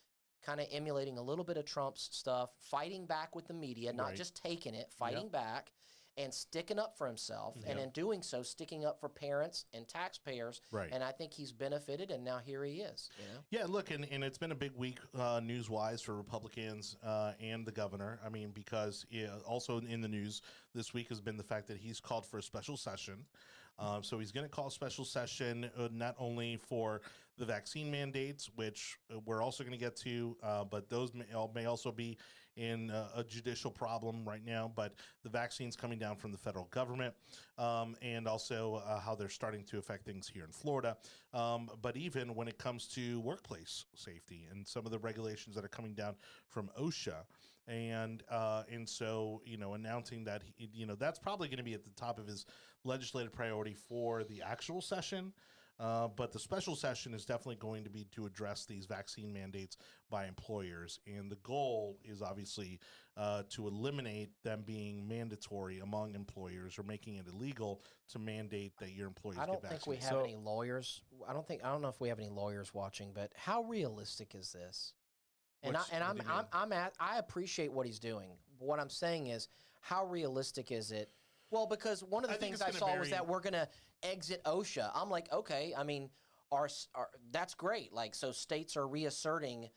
kind of emulating a little bit of Trump's stuff, fighting back with the media, not Right. just taking it, fighting back and sticking up for himself. And in doing so, sticking up for parents and taxpayers. Right. And I think he's benefited, and now here he is. You know? Yeah, look, and it's been a big week news-wise for Republicans and the governor. I mean, because also in the news this week has been the fact that he's called for a special session. So he's going to call a special session not only for the vaccine mandates, which we're also going to get to, but those may also be in a judicial problem right now. But the vaccines coming down from the federal government, and also how they're starting to affect things here in Florida. But even when it comes to workplace safety and some of the regulations that are coming down from OSHA. And so, announcing that, that's probably going to be at the top of his legislative priority for the actual session. But the special session is definitely going to be to address these vaccine mandates by employers. And the goal is obviously to eliminate them being mandatory among employers or making it illegal to mandate that your employees I don't get think we vaccinated. have any lawyers. I don't know if we have any lawyers watching, but how realistic is this? And What do you mean? I appreciate what he's doing. What I'm saying is, how realistic is it? Well, because one of the I think things it's I gonna saw was vary. that we're going to exit OSHA. I'm like, okay, I mean, that's great. Like, so states are reasserting,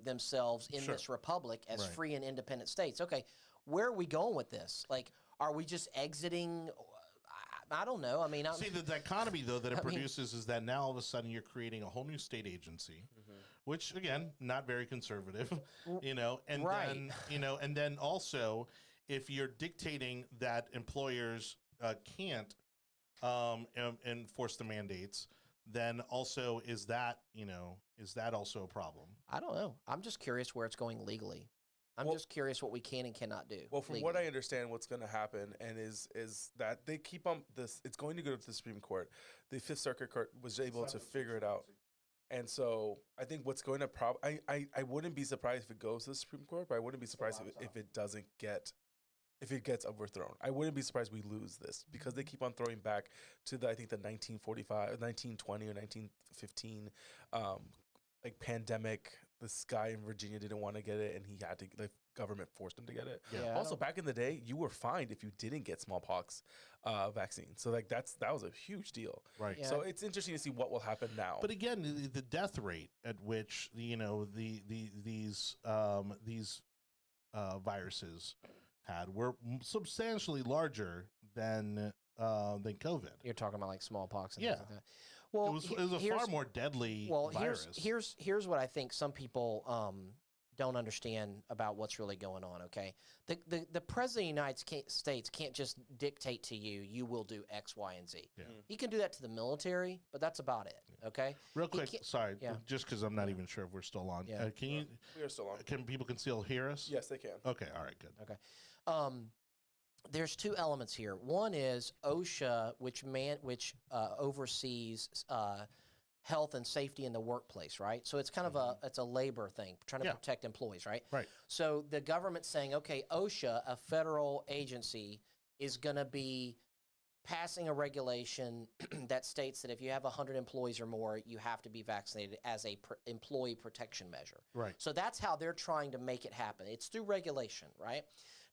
themselves in Sure. this republic as Right. free and independent states. Okay, where are we going with this? Like, are we just exiting? I don't know. I mean, See, the dichotomy, though, that it I mean- produces is that now all of a sudden you're creating a whole new state agency, which, again, not very conservative, and Right. and then also if you're dictating that employers can't enforce the mandates, then also is that also a problem? I don't know. I'm just curious where it's going legally. I'm Well- just curious what we can and cannot do. Well, from what I understand, what's going to happen and is that they keep on this. It's going to go to the Supreme Court. The Fifth Circuit Court was able to figure it out, and so I think what's going to I wouldn't be surprised if it goes to the Supreme Court, but I wouldn't be surprised if it doesn't get. If it gets overthrown, I wouldn't be surprised we lose this because they keep on throwing back to the 1945, 1920, or 1915, like pandemic. This guy in Virginia didn't want to get it, and he had to. The government forced him to get it. Yeah, I Also, don't- back in the day, you were fined if you didn't get smallpox vaccine. So that was a huge deal. Right. Yeah. So it's interesting to see what will happen now. But again, the death rate at which these viruses had were substantially larger than COVID. You're talking about like smallpox and Yeah. things like that. Well, It was a far more deadly virus. Here's what I think some people don't understand about what's really going on. Okay, the president of the United States can't just dictate to you, you will do X, Y, and Z. Yeah. He can do that to the military, but that's about it. Okay. Real He quick, can't- sorry, yeah. just because I'm not even sure if we're still on. Yeah. We are still on. Can people still hear us? Yes, they can. Okay. All right. Good. Okay. There's two elements here. One is OSHA, which oversees health and safety in the workplace, right? So it's kind of it's a labor thing, trying to Yeah. protect employees, right? Right. So the government's saying, okay, OSHA, a federal agency, is going to be passing a regulation that states that if you have 100 employees or more, you have to be vaccinated as a employee protection measure. Right. So that's how they're trying to make it happen. It's through regulation, right?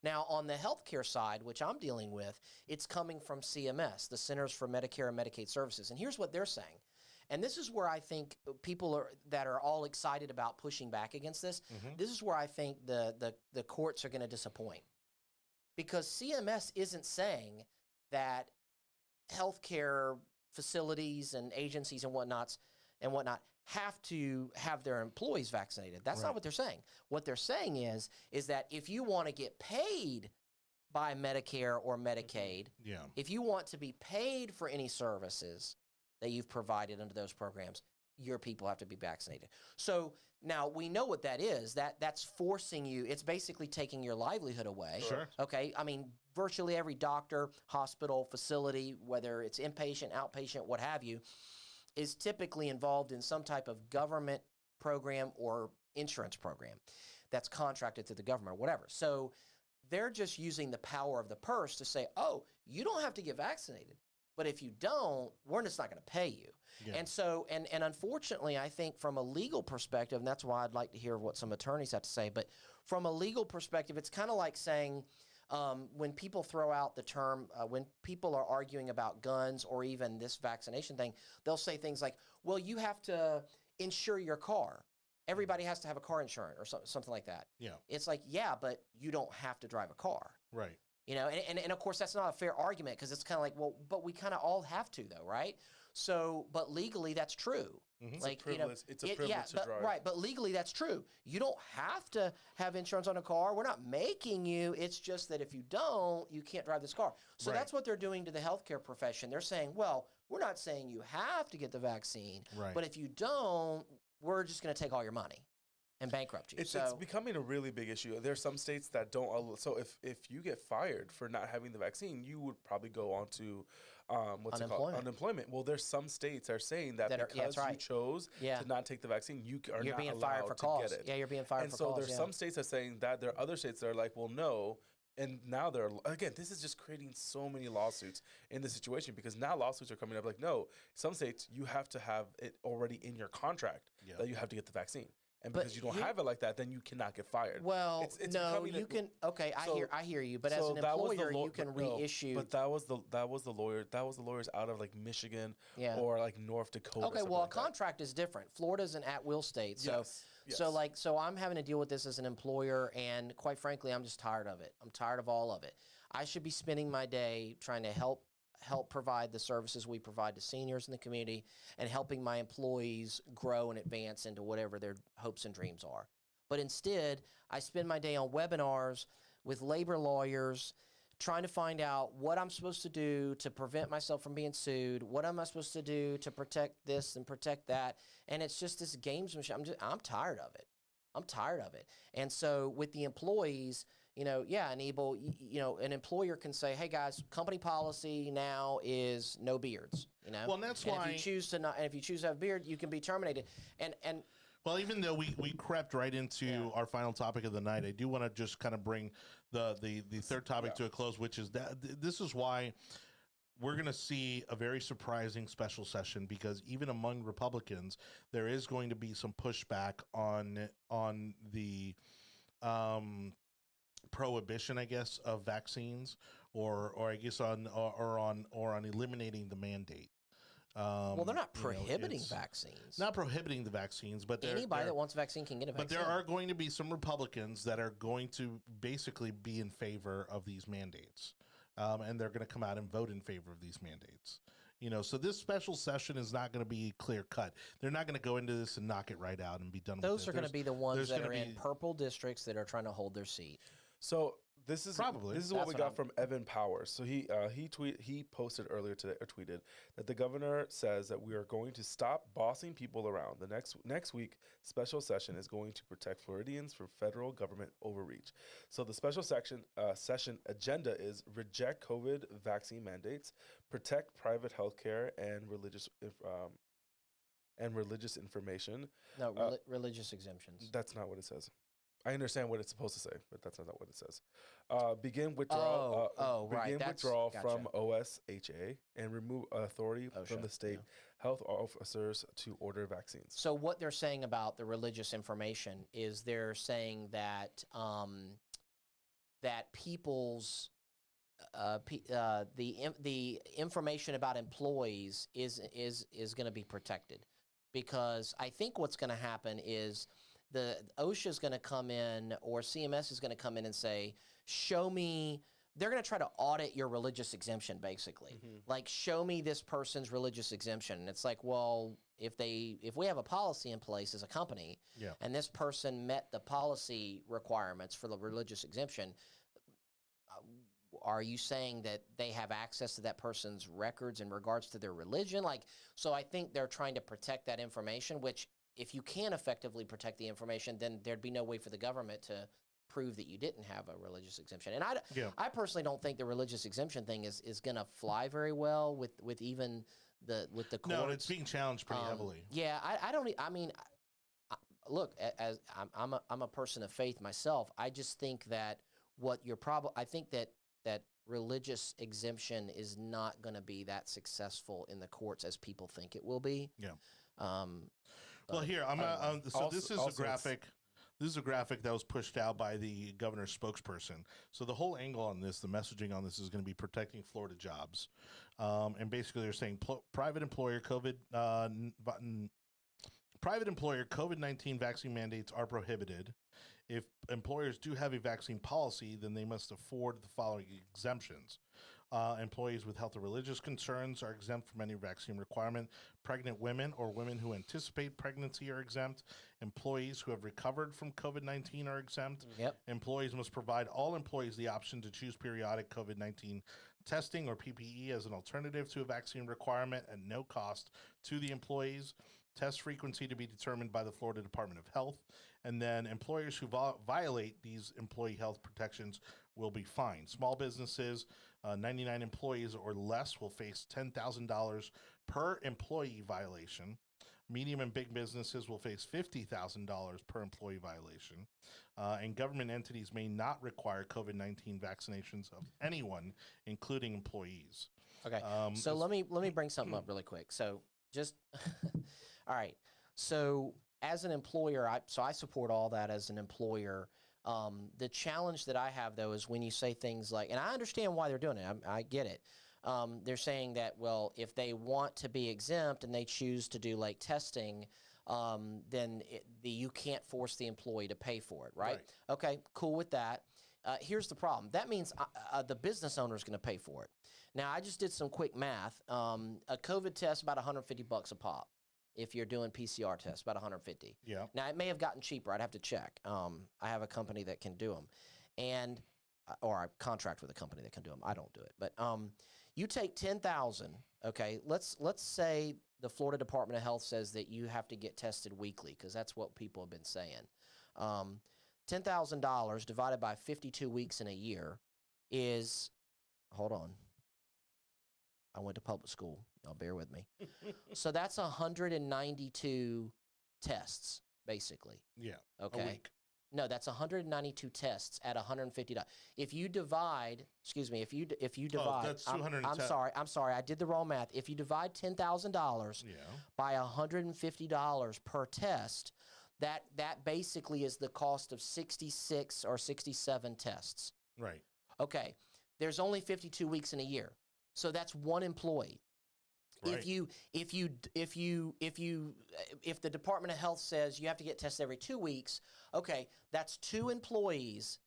Now, on the healthcare side, which I'm dealing with, it's coming from CMS, the Centers for Medicare and Medicaid Services. And here's what they're saying. And this is where I think people that are all excited about pushing back against this, this is where I think the courts are going to disappoint. Because CMS isn't saying that healthcare facilities and agencies and whatnot have to have their employees vaccinated. That's Right. not what they're saying. What they're saying is that if you want to get paid by Medicare or Medicaid, Yeah. if you want to be paid for any services that you've provided under those programs, your people have to be vaccinated. So now we know what that is. That's forcing you. It's basically taking your livelihood away. Sure. Okay. I mean, virtually every doctor, hospital, facility, whether it's inpatient, outpatient, what have you, is typically involved in some type of government program or insurance program that's contracted to the government or whatever. So they're just using the power of the purse to say, oh, you don't have to get vaccinated. But if you don't, we're just not going to pay you. Yeah. And so, and unfortunately, I think from a legal perspective, and that's why I'd like to hear what some attorneys have to say, but from a legal perspective, it's kind of like saying, when people throw out the term, when people are arguing about guns or even this vaccination thing, they'll say things like, well, you have to insure your car. Everybody has to have a car insurance or something like that. Yeah. It's like, yeah, but you don't have to drive a car. Right. You know, and of course that's not a fair argument because it's kind of like, well, but we kind of all have to though, right? So, but legally that's true. Mhm. Like, it's a privilege to drive. right? But legally that's true. You don't have to have insurance on a car. We're not making you. It's just that if you don't, you can't drive this car. So Right. that's what they're doing to the healthcare profession. They're saying, well, we're not saying you have to get the vaccine, Right. but if you don't, we're just going to take all your money and bankrupt you. It's So becoming a really big issue. There are some states that don't. So if you get fired for not having the vaccine, you would probably go on to what's it called? Unemployment. Unemployment. Well, there's some states that are saying that, That are- yeah, because that's you right. chose Yeah. to not take the vaccine, you are you're not being allowed fired for to cause. get it. Yeah, you're being fired And for so cause. there's Yeah. some states that are saying that. There are other states that are like, well, no. And now they're, again, this is just creating so many lawsuits in this situation because now lawsuits are coming up like, no, some states you have to have it already in your contract Yeah. that you have to get the vaccine. And But because you don't here- have it like that, then you cannot get fired. Well, It's no, becoming you can. Okay, so- I hear you. But as so an that was the employer, law- you can but no, reissue. But that was the lawyers out of like Michigan Yeah. or like North Dakota. Okay, something well, a like that. contract is different. Florida's an at-will state, so Yes, so yes. so I'm having to deal with this as an employer, and quite frankly, I'm just tired of it. I'm tired of all of it. I should be spending my day trying to help provide the services we provide to seniors in the community, and helping my employees grow and advance into whatever their hopes and dreams are. But instead, I spend my day on webinars with labor lawyers, trying to find out what I'm supposed to do to prevent myself from being sued. What am I supposed to do to protect this and protect that? And it's just this gamesmanship. I'm tired of it. I'm tired of it. And so with the employees, Anibal, an employer can say, hey guys, company policy now is no beards, Well, and that's and why. if you choose to not, and if you choose to have a beard, you can be terminated. And Well, even though we crept right into Yeah. our final topic of the night, I do want to just kind of bring the third topic to a close, which is that this is why we're going to see a very surprising special session, because even among Republicans, there is going to be some pushback on the prohibition, I guess, of vaccines, or I guess on eliminating the mandate. well, they're not you know, prohibiting it's vaccines. Not prohibiting the vaccines, but Anybody that wants a vaccine can get a but vaccine. there are going to be some Republicans that are going to basically be in favor of these mandates, and they're going to come out and vote in favor of these mandates. So this special session is not going to be clear cut. They're not going to go into this and knock it right out and be done with it. Those are going to be the ones there's that gonna are in be- purple districts that are trying to hold their seat. So this is Probably. this is what That's we what got I'm- from Evan Powers. So he posted earlier today, or tweeted that the governor says that we are going to stop bossing people around. The next week special session is going to protect Floridians from federal government overreach. So the special session agenda is reject COVID vaccine mandates, protect private health care and religious information. No, religious exemptions. That's not what it says. I understand what it's supposed to say, but that's not what it says. Begin withdrawal. Right. Begin That's- withdrawal gotcha. from OSHA and remove authority from OSHA, the state health officers to order vaccines. So what they're saying about the religious information is they're saying that that people's the information about employees is going to be protected, because I think what's going to happen is the OSHA is going to come in, or CMS is going to come in and say, show me. They're going to try to audit your religious exemption, basically. Like, show me this person's religious exemption. And it's like, well, if we have a policy in place as a company, Yeah. and this person met the policy requirements for the religious exemption, are you saying that they have access to that person's records in regards to their religion? Like, so I think they're trying to protect that information, which if you can effectively protect the information, then there'd be no way for the government to prove that you didn't have a religious exemption. And I personally don't think the religious exemption thing is going to fly very well with even the courts. No, it's being challenged pretty heavily. Yeah, I mean, look, as I'm a person of faith myself, I just think that I think that that religious exemption is not going to be that successful in the courts as people think it will be. Yeah. Um, Well, here I'm. So Also- this is also a graphic. This is a graphic that was pushed out by the governor's spokesperson. So the whole angle on this, the messaging on this, is going to be protecting Florida jobs, and basically they're saying private employer COVID-19 vaccine mandates are prohibited. If employers do have a vaccine policy, then they must afford the following exemptions. Employees with health or religious concerns are exempt from any vaccine requirement. Pregnant women or women who anticipate pregnancy are exempt. Employees who have recovered from COVID-19 are exempt. Yep. Employees must provide all employees the option to choose periodic COVID-19 testing or PPE as an alternative to a vaccine requirement at no cost to the employees. Test frequency to be determined by the Florida Department of Health. And then employers who violate these employee health protections will be fined. Small businesses, 99 employees or less, will face $10,000 per employee violation. Medium and big businesses will face $50,000 per employee violation. And government entities may not require COVID-19 vaccinations of anyone, including employees. Okay. So let me bring something up really quick. So just all right. So as an employer, I support all that as an employer. The challenge that I have, though, is when you say things like, and I understand why they're doing it. I get it. They're saying that, well, if they want to be exempt and they choose to do like testing, then you can't force the employee to pay for it, right? Okay, cool with that. Here's the problem. That means the business owner is going to pay for it. Now, I just did some quick math. A COVID test, about $150 a pop. If you're doing PCR tests, about 150. Yeah. Now, it may have gotten cheaper. I'd have to check. I have a company that can do them, or I contract with a company that can do them. I don't do it. But you take 10,000. Okay, let's say the Florida Department of Health says that you have to get tested weekly, because that's what people have been saying. $10,000 divided by 52 weeks in a year is, hold on. I went to public school. Y'all bear with me. So that's 192 tests, basically. Yeah. Okay. A week. No, that's 192 tests at $150. If you divide, if you divide, that's 210. I'm sorry, I did the wrong math. If you divide $10,000 by $150 per test, that basically is the cost of 66 or 67 tests. Right. Okay. There's only 52 weeks in a year. So that's one employee. Right. If the Department of Health says you have to get tested every 2 weeks, okay, that's two employees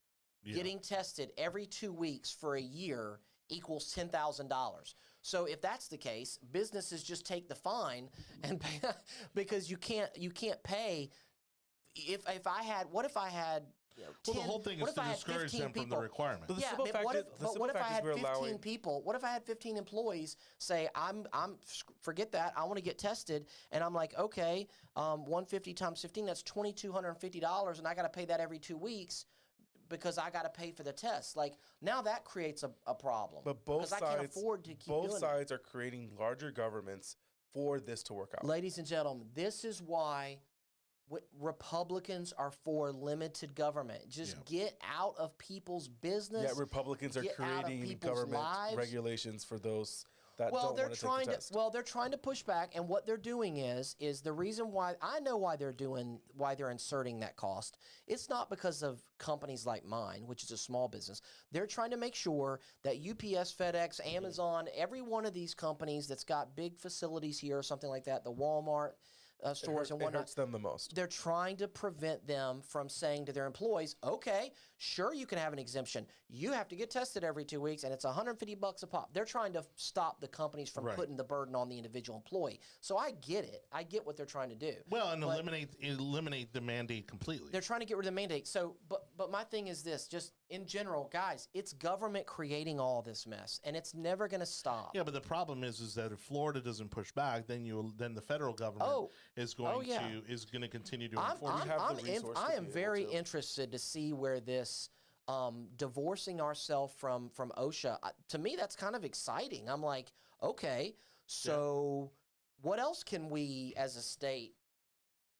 getting tested every 2 weeks for a year equals $10,000. So if that's the case, businesses just take the fine and pay, because you can't pay. What if I had Well, the whole thing is to discourage them from the requirement. But the Yeah, simple but fact what is- if, the but simple what if I fact is had we're 15 allowing- people? What if I had 15 employees say, forget that, I want to get tested, and I'm like, okay, 150 times 15, that's $2,250, and I got to pay that every 2 weeks because I got to pay for the test. Like, now that creates a problem. But both because I can't sides, afford to keep doing both it. sides are creating larger governments for this to work out. Ladies and gentlemen, this is why Republicans are for limited government. Just get out of people's business. Yet Republicans are get out of creating people's government lives. regulations for those that Well, don't they're want to trying take the to. test. Well, they're trying to push back, and what they're doing is the reason why I know why they're inserting that cost. It's not because of companies like mine, which is a small business. They're trying to make sure that UPS, FedEx, Amazon, every one of these companies that's got big facilities here or something like that, the Walmart stores and It whatnot. hurts them the most. They're trying to prevent them from saying to their employees, okay, sure, you can have an exemption. You have to get tested every 2 weeks, and it's $150 a pop. They're trying to stop the companies from putting the burden on the individual employee. So I get it. I get what they're trying to do. Well, and eliminate the mandate completely. They're trying to get rid of the mandate. So, but my thing is this, just in general, guys, it's government creating all this mess, and it's never going to stop. Yeah, but the problem is that if Florida doesn't push back, then the federal government is going to continue to enforce. I am very interested to see where this divorcing ourselves from OSHA. To me, that's kind of exciting. I'm like, okay, so what else can we as a state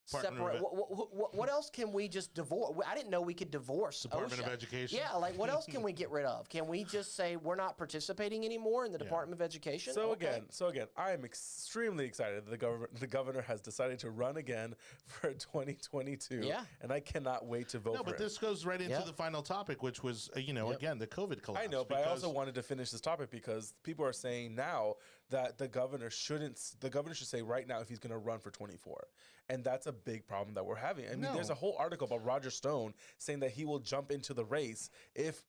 separate. What else can we just divorce? I didn't know we could divorce Department of OSHA. Education. Yeah, like what else can we get rid of? Can we just say we're not participating anymore in the Department of Education? So Okay. again, I am extremely excited that the governor has decided to run again for 2022. Yeah. And I cannot wait to vote No, for but it. this goes right into Yep. the final topic, which was, again, the COVID collapse. I know, but I also because- wanted to finish this topic because people are saying now that the governor should say right now if he's going to run for 24. And that's a big problem that we're having. I mean, there's No. a whole article about Roger Stone saying that he will jump into the race if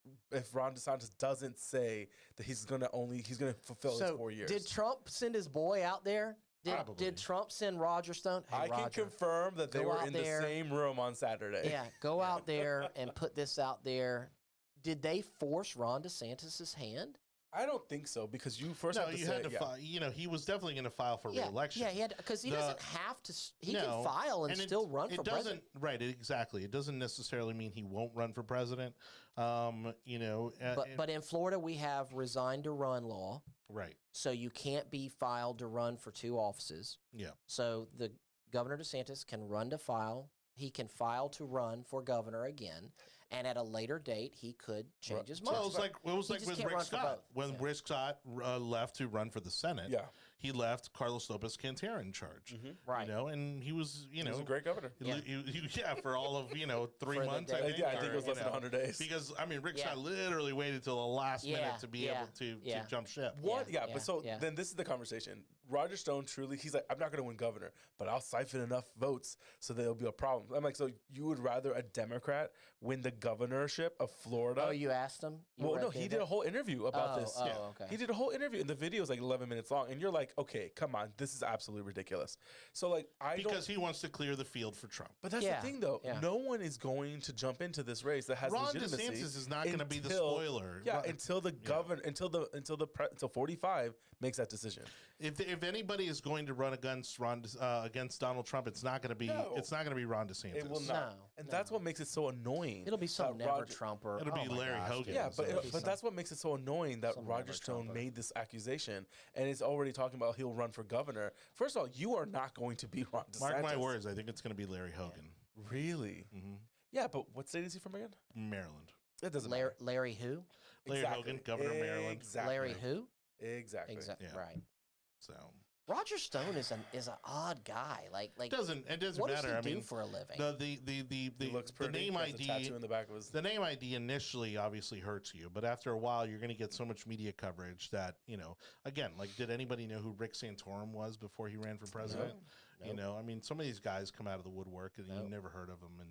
Ron DeSantis doesn't say that he's going to fulfill his 4 years. Did Trump send his boy out there? Probably. Did Trump send Roger Stone? Hey, I can Roger, confirm that they go were out in there. the same room on Saturday. Yeah, go out there and put this out there. Did they force Ron DeSantis' hand? I don't think so because you first No, have to you say, had to file. He was definitely going to file for re-election. Yeah, he had because he The- doesn't have to. He No, can file and it- still run it for doesn't, president. Right, exactly. It doesn't necessarily mean he won't run for president. But in Florida, we have resign to run law, right, so you can't be filed to run for two offices. yeah. So the Governor DeSantis can run to file. He can file to run for governor again, and at a later date, he could change his mind. Well, it was He like just with can't Rick run for Scott. both. When Yeah. Rick Scott left to run for the Senate, Yeah. he left Carlos Lopez Cantera in charge. Right. And he was, He was a great governor. for all of 3 For the months. day. I think, Yeah, I think or, it was less than 100 days. Because Rick Yeah. Scott literally waited till the last Yeah, minute to be yeah, able to yeah. jump ship. What? Yeah, Yeah, yeah, but so yeah. then this is the conversation. Roger Stone he's like, I'm not going to win governor, but I'll siphon enough votes so there'll be a problem. I'm like, so you would rather a Democrat win the governorship of Florida? Oh, you asked him? You Well, read no, through he that? did a whole interview about Oh, this. oh, Yeah. okay. He did a whole interview, and the video is like 11 minutes long, and you're like, okay, come on, this is absolutely ridiculous. So like, Because he wants to clear the field for Trump. but that's Yeah, the thing, though. yeah. No one is going to jump into this race that has Ron legitimacy. DeSantis is not going to be the until- spoiler. Yeah, Ron- until the governor, until 45 makes that decision. If anybody is going to run against against Donald Trump, it's not going to be No. Ron DeSantis. It will not, No, and no. that's what makes it so annoying. It'll be some that never Roger- Trumper. It'll be Oh my Larry gosh, Hogan. dude. Yeah, So It'll be but that's what makes it so annoying that some Roger never Stone Trumper. made this accusation and is already talking about he'll run for governor. First of all, you are not going to be Ron DeSantis. Mark my words, I think it's going to be Larry Hogan. Really? hmm Yeah, but what state is he from again? Maryland. It doesn't Larry, matter. Larry who? Larry Hogan, governor of Maryland. Exactly. Larry who? Exactly. Exactly. Yeah. Right. So Roger Stone is an odd guy. Like it doesn't what matter. does he I mean, do for a living? He looks the pretty. name He has a ID tattoo in the back of his. the name ID initially obviously hurts you, but after a while you're going to get so much media coverage that again, like, did anybody know who Rick Santorum was before he ran for president? Nope. I mean, some of these guys come out of the woodwork and Nope. you never heard of them, and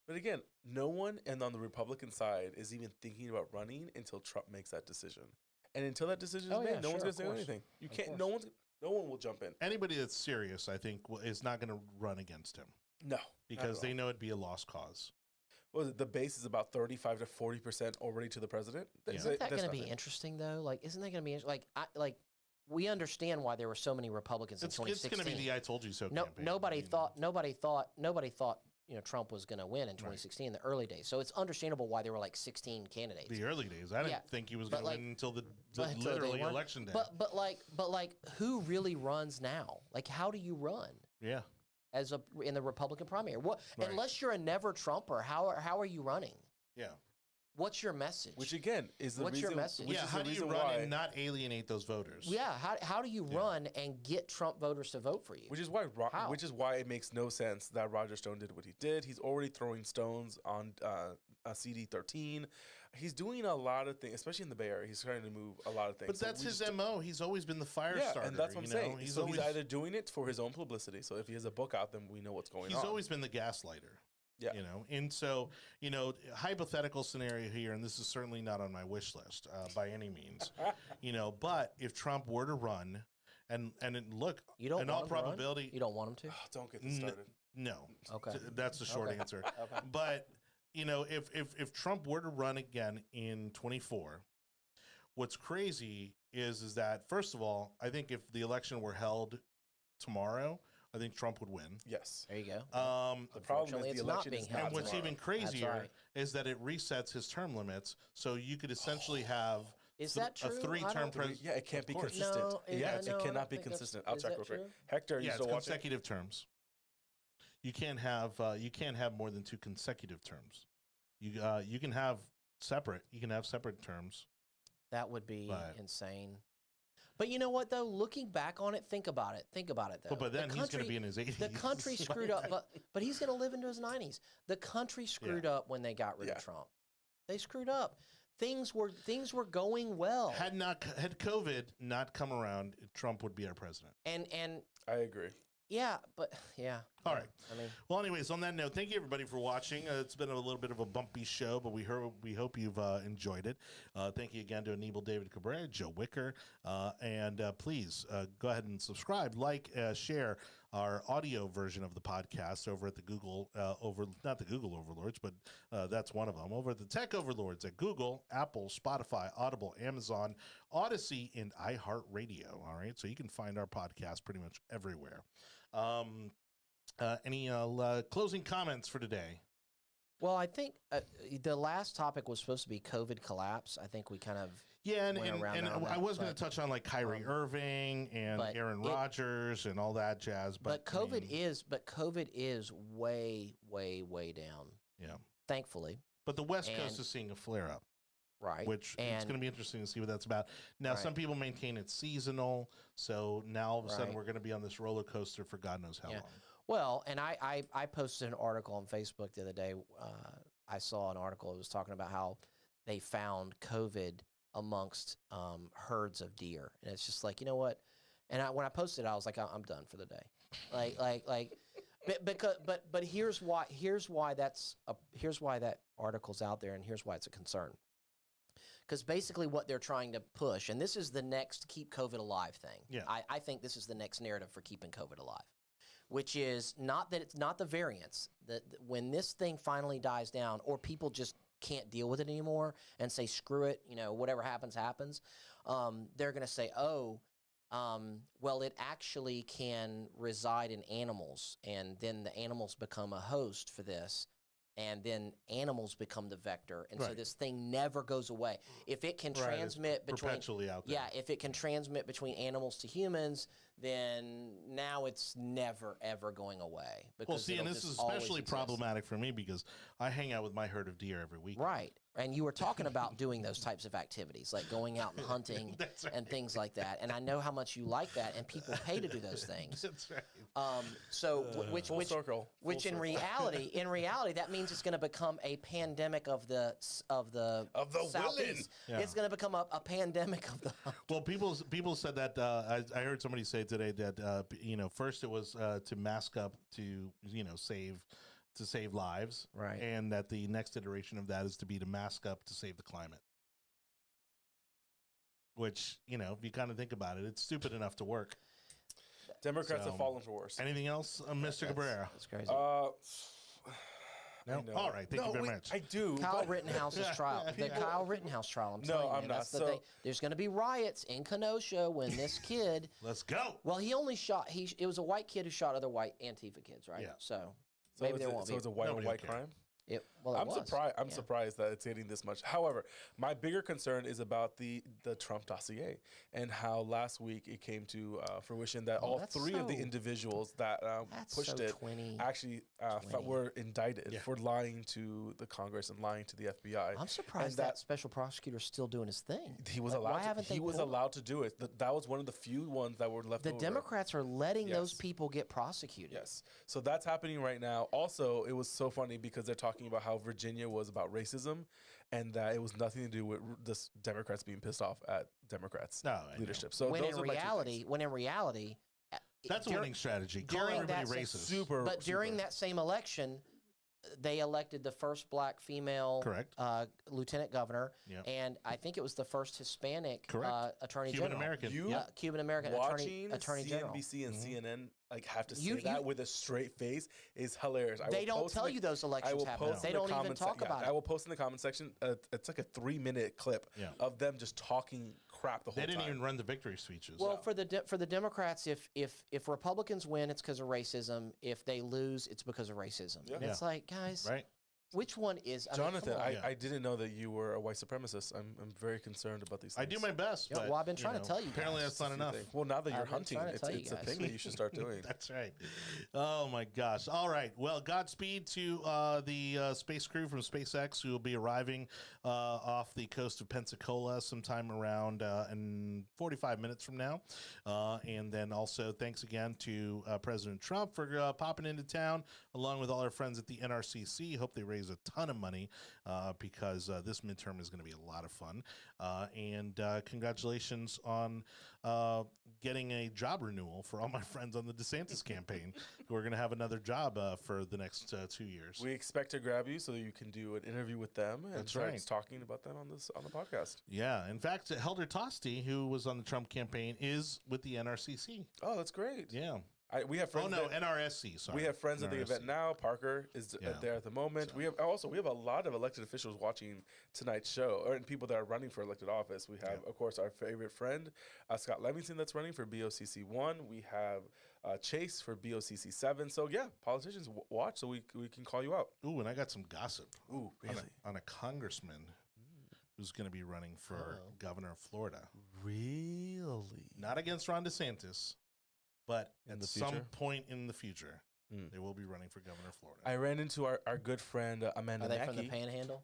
But again, no one and on the Republican side is even thinking about running until Trump makes that decision. And until that decision is Oh, made, yeah, no one's sure, going to of say course. anything. You Of can't. course. No one will jump in. anybody that's serious, I think, is not going to run against him No, because not they at all. know it'd be a lost cause. Well, the base is about 35 to 40% already to the president. Yeah. Isn't that That's going to be nothing. interesting though? Like, isn't that going to be like we understand why there were so many Republicans in It's 2016. going to be the "I told you so" No, campaign. nobody I mean, thought Trump was going to win in 2016 in the early days. So it's understandable why there were like 16 candidates. the early days. I didn't Yeah. think he was But, going to like- win until the Until they literally won. election day. But like who really runs now? Like, how do you run yeah. in the Republican primary? What Right. unless you're a never Trumper? How are you running? Yeah. What's your message? Which again is the What's your reason. message? Which Yeah, is how the do you reason run why, and not alienate those voters? yeah, how do you run and get Trump voters to vote for you? Which is why. How? Which is why it makes no sense that Roger Stone did what he did. He's already throwing stones on CD13. He's doing a lot of things, especially in the Bay Area. He's trying to move a lot of things. But So that's we his just- MO. He's always been the fire Yeah, starter. and that's what I'm saying. He's So always, he's either doing it for his own publicity. So if he has a book out, then we know what's going on. he's always been the gaslighter. Yeah. And so, hypothetical scenario here, and this is certainly not on my wish list by any means, but if Trump were to run, look, You don't in want all him to run? probability, You don't want him to? Oh, don't get this started. no. Okay. That's the short Okay. answer. Okay. But, if Trump were to run again in 24, what's crazy is that, first of all, I think if the election were held tomorrow, I think Trump would win. Yes. There you go. The problem Unfortunately, is it's the not election being is held not And what's tomorrow. even crazier right. is that it resets his term limits, so you could essentially have Is that true? a I three-term don't- president. Yeah, it can't be Of course. consistent. No, Yeah, no, I it cannot don't be think that's- consistent. I'll is check that real quick. true? Hector, you Yeah, it's still watching? consecutive terms. you can't have more than 2 consecutive terms. You can have separate terms. That would be But- insane. But you know what, though? Looking back on it, think about it, though. But then The he's going to country- be in his 80s. The country screwed up, but he's going to live into his 90s. The country screwed up when they got rid of Trump. They screwed up. Things were going well. Had COVID not come around, Trump would be our president. And I agree. yeah, but yeah. All right. I mean, Well, anyways, on that note, thank you everybody for watching. It's been a little bit of a bumpy show, but we hope you've enjoyed it. Thank you again to Anibal, David Cabrera, Joe Wicker, and please go ahead and subscribe, like, share our audio version of the podcast over at the Google not the Google Overlords, but that's one of them, over at the Tech Overlords at Google, Apple, Spotify, Audible, Amazon, Odyssey, and iHeartRadio. All right, so you can find our podcast pretty much everywhere. Any closing comments for today? well, I think the last topic was supposed to be COVID collapse. I think we kind of Yeah, and went around on I that, was going to but, touch on like Kyrie Irving and but Aaron it- Rodgers and all that jazz. but I COVID mean, COVID is way down. yeah. Thankfully, But the West Coast And- is seeing a flare up, right? which it's And- going to be interesting to see what that's about. Now, Right. some people maintain it's seasonal, so now all of a sudden Right. we're going to be on this roller coaster for God knows how Yeah. long. Well, and I posted an article on Facebook the other day. I saw an article that was talking about how they found COVID amongst herds of deer, and it's just like, you know what? And when I posted it, I was like, I'm done for the day. But here's why that article's out there, and here's why it's a concern. Because basically what they're trying to push, and this is the next keep COVID alive thing. Yeah. I think this is the next narrative for keeping COVID alive, which is not that it's not the variants. That when this thing finally dies down, or people just can't deal with it anymore and say screw it, whatever happens, they're going to say, well, it actually can reside in animals, and then the animals become a host for this. And then animals become the vector, and so Right. this thing never goes away. If it can Right, it's transmit between perpetually out there. yeah, if it can transmit between animals to humans, then now it's never ever going away. Well, Because see, and it'll this is just always especially exist. problematic for me because I hang out with my herd of deer every week. Right, and you were talking about doing those types of activities, like going out and hunting That's right. and things like that. And I know how much you like that, and people pay to do those things. That's right. Which Full circle. Which Full in circle. reality, that means it's going to become a pandemic of the Southeast. willing. Yeah. It's going to become a pandemic of the. Well, people said that I heard somebody say today that first it was to mask up to save lives, Right. and that the next iteration of that is to be to mask up to save the climate. Which if you kind of think about it, it's stupid enough to work. Democrats So- have fallen for worse. Anything else, Mr. Cabrera? That's crazy. No. I know. All right. Thank you very wait, much. I do. Kyle but- Rittenhouse's trial. The Kyle Rittenhouse trial. I'm No, telling you, I'm man, not. that's the So- thing. There's going to be riots in Kenosha when this kid. Let's go. Well, he only shot. It was a white kid who shot other white Antifa kids, right? Yeah. So So maybe it's there a, won't so be. it's a white on Nobody white will care. crime. Well, it I'm was. surprised. I'm Yeah. surprised that it's hitting this much. However, my bigger concern is about the Trump dossier and how last week it came to fruition that all that's three of the so- individuals that That's pushed so it 20. actually 20. were indicted Yeah. for lying to the Congress and lying to the FBI. I'm surprised and that special prosecutor's still doing his thing. he was Like, allowed. why haven't He they was pulled- allowed to do it. That was one of the few ones that were left The over. Democrats are letting those Yes. people get prosecuted. Yes. So that's happening right now. Also, it was so funny because they're talking about how Virginia was about racism and that it was nothing to do with the Democrats being pissed off at Democrats No, I know. leadership. So When those in are my two reality, things. That's a dur- winning strategy. Call during everybody that same- racist. super. But during super. that same election, they elected the first black female Correct. lieutenant governor, Yep. and I think it was the first Hispanic Correct. attorney Cuban general. American. You- Yep. Cuban American watching attorney general. CNBC and Mhm. CNN have to say You- that you- with a straight face is hilarious. I They will don't post tell in the- you those I elections will happen. post They in the don't even comment talk yeah, about I it. will post in the comment section. It's like a 3-minute clip Yeah. of them just talking crap the whole They time. didn't even run the victory speeches. Well, for the Democrats, if Republicans win, it's because of racism. If they lose, it's because of racism. Yeah. And it's like, guys, right? Which one is I mean, Jonathan, come on. Yeah. I didn't know that you were a white supremacist. I'm very concerned about these I things. do my best. Yeah, but, well, I've been trying to tell you Apparently, guys. that's not enough. Well, now that you're I've been hunting, trying to tell you it's a guys. thing that you should start doing. That's right. Oh my gosh. All right. Well, Godspeed to the space crew from SpaceX who will be arriving off the coast of Pensacola sometime around in 45 minutes from now. And then also thanks again to President Trump for popping into town along with all our friends at the NRCC. Hope they raise a ton of money because this midterm is going to be a lot of fun. And congratulations on getting a job renewal for all my friends on the DeSantis campaign who are going to have another job for the next 2 years. We expect to grab you so that you can do an interview with them and That's start right. talking about them on the podcast. Yeah. In fact, Helder Tosti, who was on the Trump campaign, is with the NRCC. Oh, that's great. Yeah. We have friends. Oh, no, that- NRSC. Sorry. We have friends at the event NRSC. now. Parker is Yeah. there at the moment. We have a lot of elected officials watching tonight's show, and people that are running for elected office. We have, of course, our favorite friend, Scott Levinson, that's running for BOCC 1. We have Chase for BOCC 7. So yeah, politicians watch, so we can call you out. Ooh, and I got some gossip. Ooh, really? On a congressman who's going to be running for governor of Florida. Really? Not against Ron DeSantis, but In at the some future? point in the future, Mm. they will be running for governor of Florida. I ran into our good friend Amanda Are they Mackey. from the Panhandle?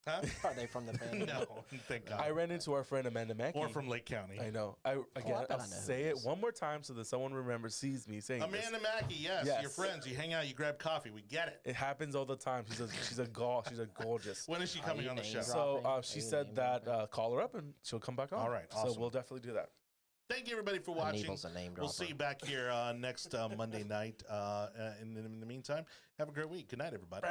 Huh? Are they from the Panhandle? No, thank God. I ran into our friend Amanda Mackey. Or from Lake County. I know. I I'll bet I know say who it it is. one more time so that someone sees me saying this. Amanda Mackey, yes, Yes. your friends. You hang out, you grab coffee. We get it. It happens all the time. She's a gorgeous. When is she coming you on the name show? dropping? So Are she you said name that dropping? call her up and she'll come back on. All right, So awesome. we'll definitely do that. Thank you, everybody, for watching. Aniebal's a name We'll dropper. see you back here next Monday night. In the meantime, have a great week. Good night, everybody.